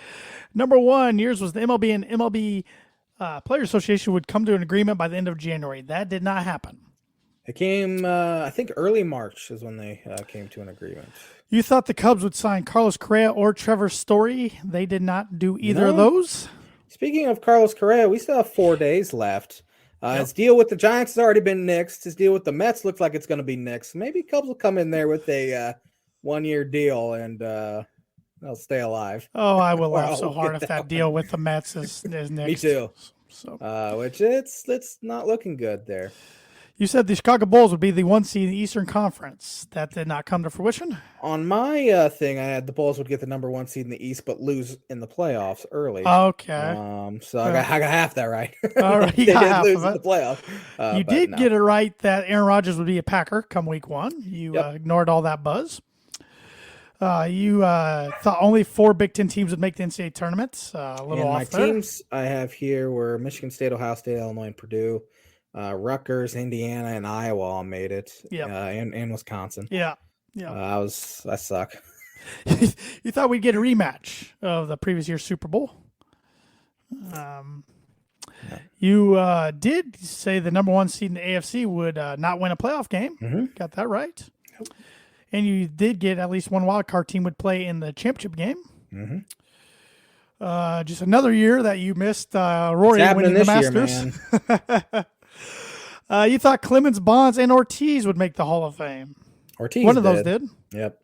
Number one, yours was the MLB and MLB Player Association would come to an agreement by the end of January. That did not happen. It came, I think, early March is when they came to an agreement. You thought the Cubs would sign Carlos Correa or Trevor Story. They did not do either of those. Speaking of Carlos Correa, we still have 4 days left. His deal with the Giants has already been nixed. His deal with the Mets looks like it's going to be nixed. Maybe Cubs will come in there with a 1-year deal and they'll stay alive. Oh, I will laugh so hard if that deal with the Mets is nixed. Me too. So, which it's not looking good there. You said the Chicago Bulls would be the 1 seed in the Eastern Conference. That did not come to fruition. On my thing, I had the Bulls would get the number 1 seed in the East, but lose in the playoffs early. Okay. So I got half that right. All right, They you got did half lose of in it. the playoffs. You did get it right that Aaron Rodgers would be a Packer come week 1. You ignored all that buzz. You thought only 4 Big Ten teams would make the NCAA tournament. A little off my there. teams I have here were Michigan State, Ohio State, Illinois, and Purdue. Rutgers, Indiana, and Iowa all made it. Yep. And Wisconsin. Yeah. I suck. You thought we'd get a rematch of the previous year's Super Bowl. You did say the number 1 seed in the AFC would not win a playoff game. Mm-hmm. Got that right. Yep. And you did get at least one wild card team would play in the championship game. Mm-hmm. Just another year that you missed Rory winning the Masters. You thought Clemens, Bonds, and Ortiz would make the Hall of Fame. Ortiz One of those did. Yep.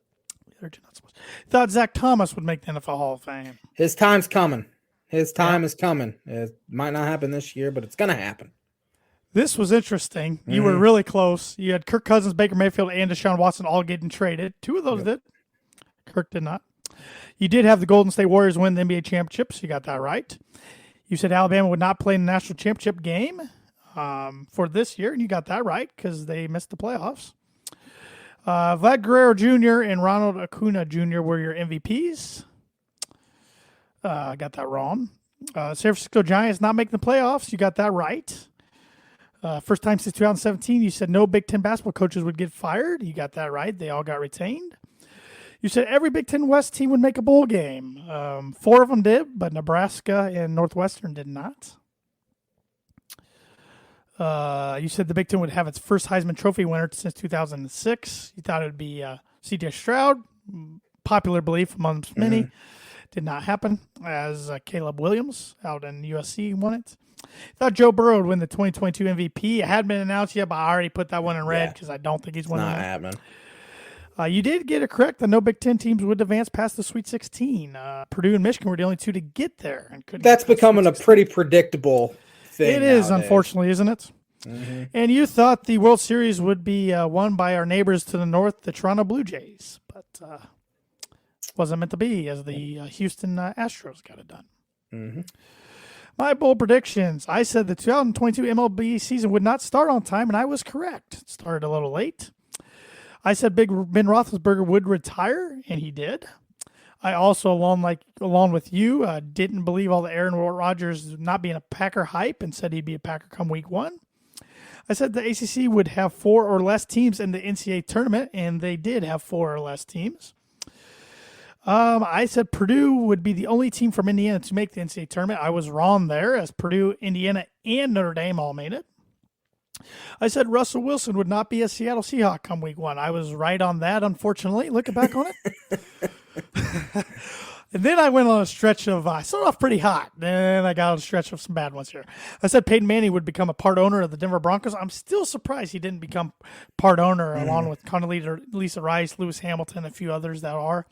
Thought Zach Thomas would make the NFL Hall of Fame. His time's coming. His time is coming. It might not happen this year, but it's going to happen. This was interesting. You were really close. You had Kirk Cousins, Baker Mayfield, and Deshaun Watson all getting traded. 2 of those did. Kirk did not. You did have the Golden State Warriors win the NBA championships. You got that right. You said Alabama would not play in the national championship game for this year, and you got that right because they missed the playoffs. Vlad Guerrero Jr. and Ronald Acuna Jr. were your MVPs. I got that wrong. San Francisco Giants not making the playoffs. You got that right. First time since 2017, you said no Big Ten basketball coaches would get fired. You got that right. They all got retained. You said every Big Ten West team would make a bowl game. 4 of them did, but Nebraska and Northwestern did not. You said the Big Ten would have its first Heisman Trophy winner since 2006. You thought it would be C.J. Stroud. Popular belief amongst many. Did not happen, as Caleb Williams out in USC won it. Thought Joe Burrow would win the 2022 MVP. It hadn't been announced yet, but I already put that one in red because I don't think he's winning. Not happening. You did get it correct that no Big Ten teams would advance past the Sweet 16. Purdue and Michigan were the only 2 to get there. And couldn't. That's becoming a pretty predictable thing. It is, nowadays. Unfortunately, isn't it? Mm-hmm. And you thought the World Series would be won by our neighbors to the north, the Toronto Blue Jays, but wasn't meant to be, as the Houston Astros got it done. Mm-hmm. My bold predictions. I said the 2022 MLB season would not start on time, and I was correct. It started a little late. I said Big Ben Roethlisberger would retire, and he did. I also, along with you, didn't believe all the Aaron Rodgers not being a Packer hype and said he'd be a Packer come week 1. I said the ACC would have 4 or less teams in the NCAA tournament, and they did have 4 or less teams. I said Purdue would be the only team from Indiana to make the NCAA tournament. I was wrong there, as Purdue, Indiana, and Notre Dame all made it. I said Russell Wilson would not be a Seattle Seahawk come week 1. I was right on that, unfortunately, looking back on it. And then I went on a stretch of, I started off pretty hot. Then I got on a stretch of some bad ones here. I said Peyton Manning would become a part owner of the Denver Broncos. I'm still surprised he didn't become part owner, along with Condoleezza Rice, Lewis Hamilton, and a few others that are.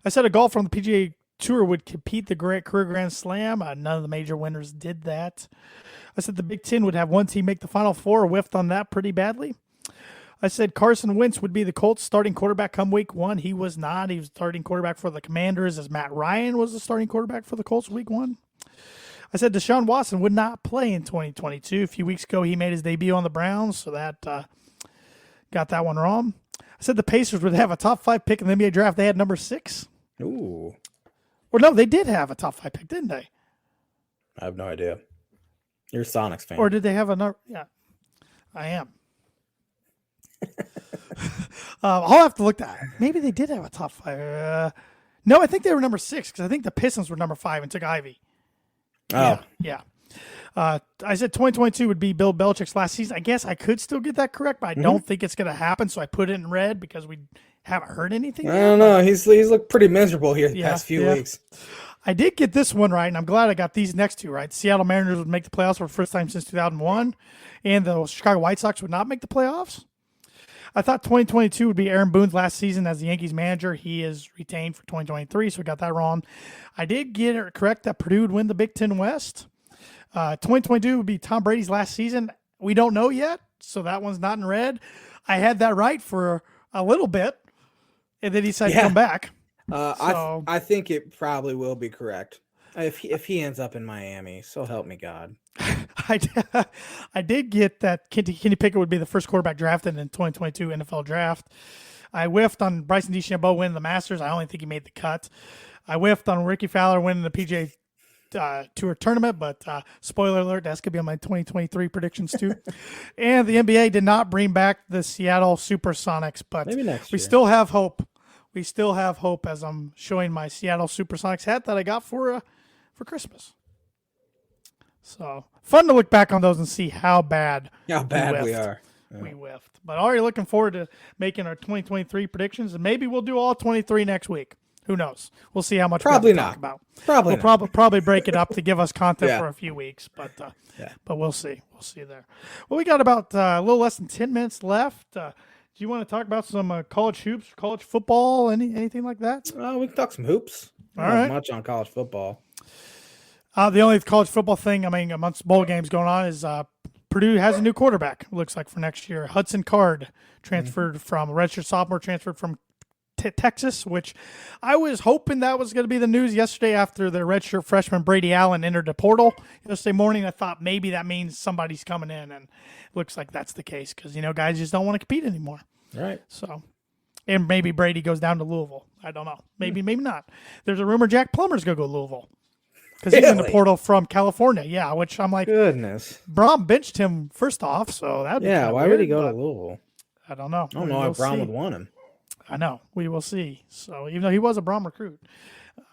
I said a golfer on the PGA Tour would compete the career Grand Slam. None of the major winners did that. I said the Big Ten would have one team make the Final Four. Whiffed on that pretty badly. I said Carson Wentz would be the Colts starting quarterback come week 1. He was not. He was starting quarterback for the Commanders, as Matt Ryan was the starting quarterback for the Colts week 1. I said Deshaun Watson would not play in 2022. A few weeks ago, he made his debut on the Browns, so that got that one wrong. I said the Pacers would have a top 5 pick in the NBA draft. They had number 6. Ooh. Or no, they did have a top 5 pick, didn't they? I have no idea. You're a Sonics fan. Or did they have another? Yeah, I am. I'll have to look that. Maybe they did have a top 5. No, I think they were number 6 because I think the Pistons were number 5 and took Ivy. Oh. Yeah. I said 2022 would be Bill Belichick's last season. I guess I could still get that correct, but I don't think it's going to happen, so I put it in red because we haven't heard anything. I don't know. He's looked pretty miserable here the past few weeks. I did get this one right, and I'm glad I got these next 2 right. The Seattle Mariners would make the playoffs for the first time since 2001, and the Chicago White Sox would not make the playoffs. I thought 2022 would be Aaron Boone's last season as the Yankees manager. He is retained for 2023, so I got that wrong. I did get it correct that Purdue would win the Big Ten West. 2022 would be Tom Brady's last season. We don't know yet. so that one's not in red. I had that right for a little bit, and then he decided to come back. I think it probably will be correct if he ends up in Miami. So help me God. I did get that Kenny Pickett would be the first quarterback drafted in 2022 NFL draft. I whiffed on Bryson DeChambeau winning the Masters. I only think he made the cut. I whiffed on Ricky Fowler winning the PGA Tour tournament, but spoiler alert, that's going to be on my 2023 predictions too. And the NBA did not bring back the Seattle Supersonics, but maybe next we year. still have hope. We still have hope as I'm showing my Seattle Supersonics hat that I got for Christmas. So fun to look back on those and see how bad we are. Yeah. We whiffed. But already looking forward to making our 2023 predictions, and maybe we'll do all 23 next week. Who knows? We'll see how much probably we not. Talk about. Probably we'll probably break it up to give us content for a few weeks, but we'll see. We'll see there. Well, we got about a little less than 10 minutes left. Do you want to talk about some college hoops, college football, anything like that? We can talk some hoops. All right. Not much on college football. The only college football thing, amongst bowl games going on is Purdue has a new quarterback, it looks like, for next year. Hudson Card transferred from redshirt sophomore, transferred from Texas, which I was hoping that was going to be the news yesterday after the redshirt freshman Brady Allen entered the portal yesterday morning. I thought maybe that means somebody's coming in, and it looks like that's the case because, guys just don't want to compete anymore. Right. So, and maybe Brady goes down to Louisville. I don't know. Maybe not. There's a rumor Jack Plummer's going to go to Louisville. Because he's in the portal from California, which I'm like, goodness. Braum benched him first off, so that why would he go to Louisville? I don't know. I don't know if Braum would want him. I know. We will see. So even though he was a Braum recruit.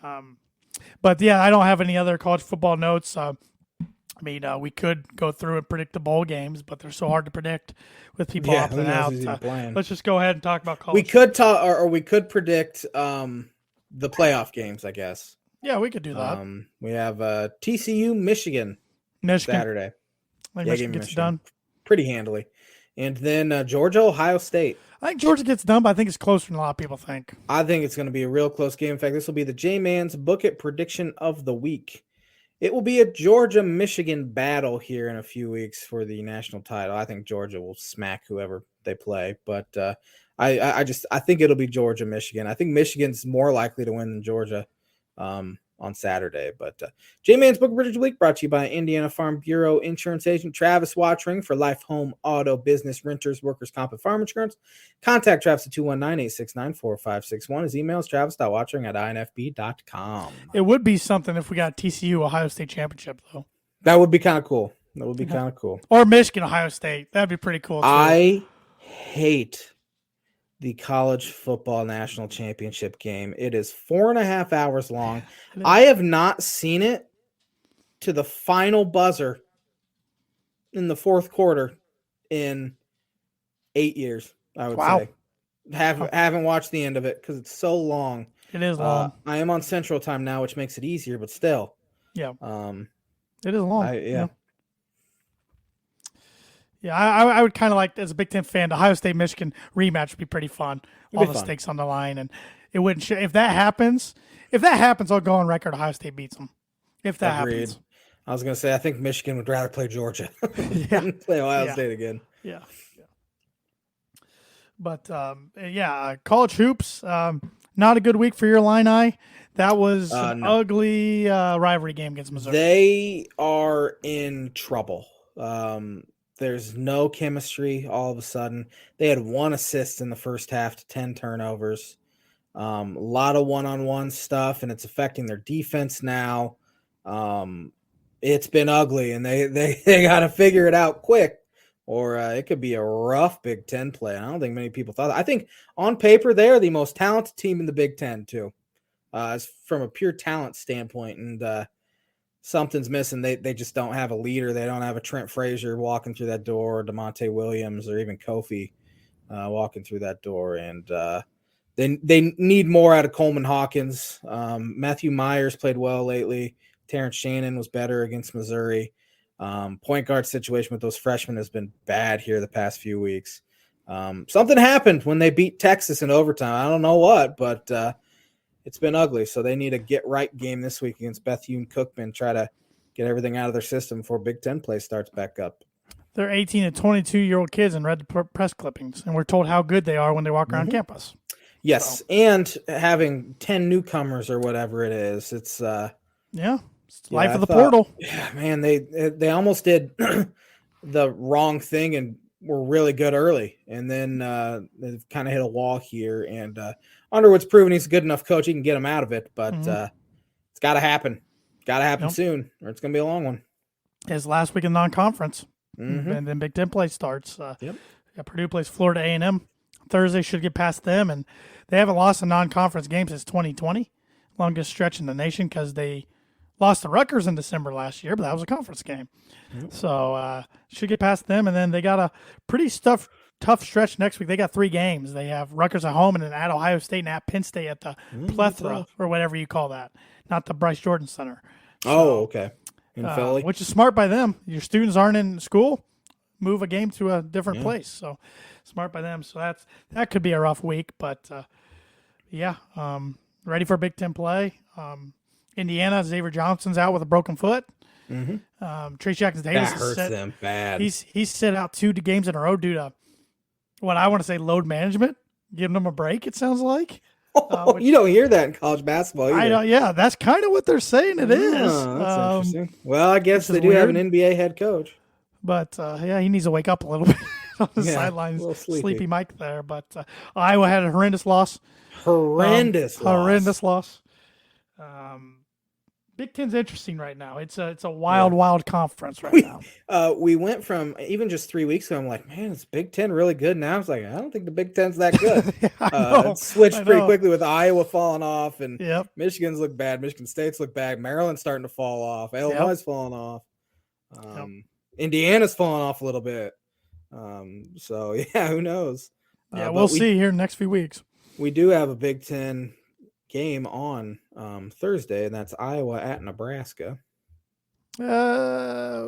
But I don't have any other college football notes. We could go through and predict the bowl games, but they're so hard to predict with people opting out. Let's just go ahead and talk about college. We could talk, or we could predict the playoff games, I guess. Yeah, we could do that. We have TCU, Michigan Saturday. I think Michigan gets done pretty handily. And then Georgia, Ohio State. I think Georgia gets done, but I think it's closer than a lot of people think. I think it's going to be a real close game. In fact, this will be the J-Man's Book It prediction of the week. It will be a Georgia-Michigan battle here in a few weeks for the national title. I think Georgia will smack whoever they play, but I think it'll be Georgia-Michigan. I think Michigan's more likely to win than Georgia on Saturday. But J-Man's Book of Prediction Week brought to you by Indiana Farm Bureau Insurance Agent Travis Watring for life, home, auto, business, renters, workers' comp, and farm insurance. Contact Travis at 219-869-4561. His email is travis.watring@infb.com. It would be something if we got TCU Ohio State championship, though. That would be kind of cool. Kind of cool. Or Michigan Ohio State. That'd be pretty cool, too. I hate the college football national championship game. It is 4.5 hours long. I have not seen it to the final buzzer in the fourth quarter in 8 years, I would say. Haven't watched the end of it because it's so long. It is long. I am on Central Time now, which makes it easier, but still. Yeah. It is long. Yeah, I would kind of like, as a Big Ten fan, the Ohio State-Michigan rematch would be pretty fun. All the stakes on the line, and it wouldn't. If that happens, I'll go on record. Ohio State beats them. If that happens, I was going to say I think Michigan would rather play Georgia than play Ohio State again. Yeah. But college hoops. Not a good week for your Illini. That was an ugly rivalry game against Missouri. They are in trouble. There's no chemistry all of a sudden. They had 1 assist in the first half to 10 turnovers. A lot of one-on-one stuff, and it's affecting their defense now. It's been ugly, and they got to figure it out quick, or it could be a rough Big Ten play. I don't think many people thought that. I think on paper they are the most talented team in the Big Ten too, as from a pure talent standpoint, and something's missing. They just don't have a leader. They don't have a Trent Frazier walking through that door, or DeMonte Williams, or even Kofi walking through that door. And they need more out of Coleman Hawkins. Matthew Myers played well lately. Terrence Shannon was better against Missouri. Point guard situation with those freshmen has been bad here the past few weeks. Something happened when they beat Texas in overtime. I don't know what, but it's been ugly. So they need a get-right game this week against Bethune-Cookman, try to get everything out of their system before Big Ten play starts back up. they're 18 to 22-year-old kids and read the press clippings, and we're told how good they are when they walk around campus. Yes, So. and having 10 newcomers or whatever it is, it's it's life of the portal. Yeah, man, they almost did the wrong thing and were really good early, and then they've kind of hit a wall here. And Underwood's proven he's a good enough coach; he can get them out of it. But it's got to happen. Got to happen soon, or it's going to be a long one. It's last week in non-conference, and then Big Ten play starts. Purdue plays Florida A&M Thursday. Should get past them, and they haven't lost a non-conference game since 2020, longest stretch in the nation, because they lost to Rutgers in December last year, but that was a conference game. So should get past them, and then they got a pretty tough stretch next week. They got 3 games. They have Rutgers at home, and then at Ohio State and at Penn State at the Plethora, or whatever you call that, not the Bryce Jordan Center. So, okay. In Philly. Which is smart by them. Your students aren't in school, move a game to a different place. So smart by them. So that could be a rough week, but ready for Big Ten play. Indiana, Xavier Johnson's out with a broken foot. Trace Jackson-Davis that hurts them bad. He's sit out 2 games in a row due to what I want to say load management, giving them a break. It sounds like. You don't hear that in college basketball either. I know, yeah, that's kind of what they're saying it is. That's interesting. Well, I guess they do have an NBA head coach. But, he needs to wake up a little bit on the sidelines. Sleepy Mike there. But Iowa had a horrendous loss. Horrendous loss. Big Ten's interesting right now. It's a wild conference right now. We went from even just 3 weeks ago. I'm like, man, is Big Ten really good now? It's like, I don't think the Big Ten's that good. It switched pretty quickly with Iowa falling off, and Michigan's look bad. Michigan State's look bad. Maryland's starting to fall off. Illinois is falling off. Indiana's falling off a little bit. So who knows? We'll see here in the next few weeks. We do have a Big Ten game on Thursday, and that's Iowa at Nebraska. I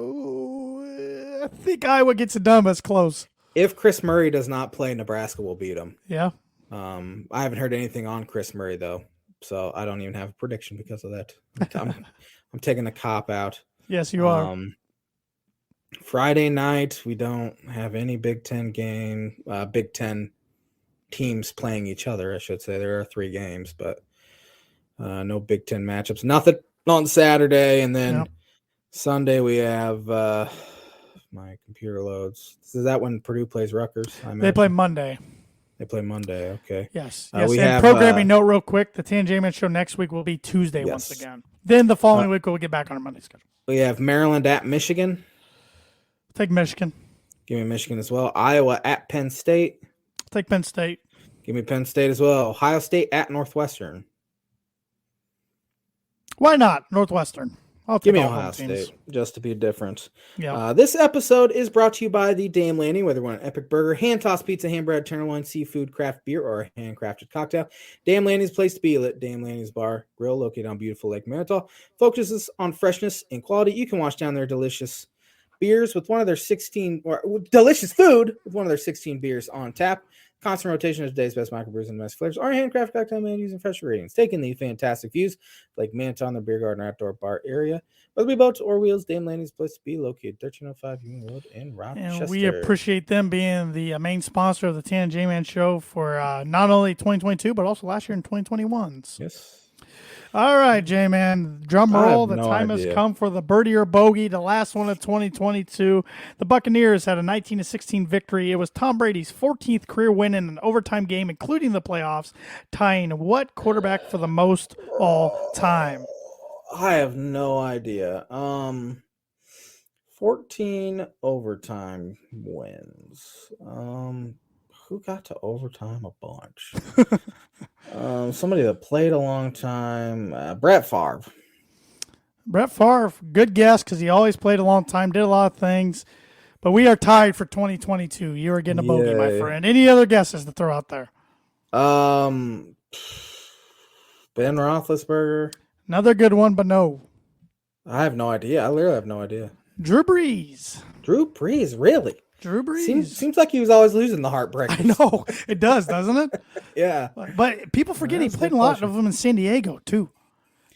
think Iowa gets it done, but it's close. If Chris Murray does not play, Nebraska will beat him. Yeah. I haven't heard anything on Chris Murray though, so I don't even have a prediction because of that. I'm taking the cop out. Yes, you are. Friday night, we don't have any Big Ten Big Ten teams playing each other, I should say. There are 3 games, but no Big Ten matchups. Nothing on Saturday, and then Sunday we have my computer loads. Is that when Purdue plays Rutgers? They play Monday. They play Monday. Okay. Yes. We and have programming note real quick: the Tan J Man show next week will be Tuesday once again. Then the following week we'll get back on our Monday schedule. We have Maryland at Michigan. Take Michigan. Give me Michigan as well. Iowa at Penn State. Take Penn State. Give me Penn State as well. Ohio State at Northwestern. Why not Northwestern? I'll give me Ohio State just to be different. Yeah. This episode is brought to you by the Dame Landing. Whether you want an epic burger, hand-tossed pizza, hand bread, tenderloin, seafood, craft beer, or a handcrafted cocktail, Dame Landing's place to be. Dame Landing's Bar Grill, located on beautiful Lake Manitou, focuses on freshness and quality. You can wash down their delicious beers with one of their 16, or delicious food with one of their 16 beers on tap. Constant rotation of today's best microbrews and best flavors. Our handcrafted cocktail menu using fresh ingredients. Taking the fantastic views like Manitou, the beer garden, or outdoor bar area. Whether it be boats or wheels, Dame Landing's place to be, located 1305 Ewing Road in Rochester. And we appreciate them being the main sponsor of the Tan J Man show for not only 2022 but also last year in 2021. Yes. All right, J-Man, drum roll. The time has come for the Birdie or Bogey, the last one of 2022. The Buccaneers had a 19-16 victory. It was Tom Brady's 14th career win in an overtime game, including the playoffs, tying what quarterback for the most all time? I have no idea. 14 overtime wins. Who got to overtime a bunch? Somebody that played a long time. Brett Favre. Brett Favre, good guess because he always played a long time, did a lot of things. But we are tied for 2022. You are getting a bogey, my friend. Any other guesses to throw out there? Ben Roethlisberger. Another good one, but no. I have no idea. I literally have no idea. Drew Brees. Drew Brees, really? Drew Brees. Seems like he was always losing the heartbreakers. I know. It does, doesn't it? Yeah. But people forget he played a lot of them in San Diego, too.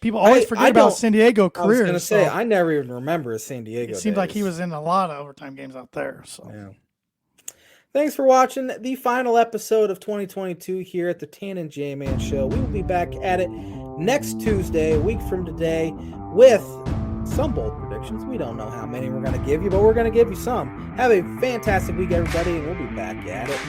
People always forget about San Diego I was careers. going to say, I never even remember his San Diego It seemed like he days. was in a lot of overtime games out there. So Yeah. Thanks for watching the final episode of 2022 here at the Tan and J-Man Show. We will be back at it next Tuesday, a week from today, with some bold predictions. We don't know how many we're going to give you, but we're going to give you some. Have a fantastic week, everybody, and we'll be back at it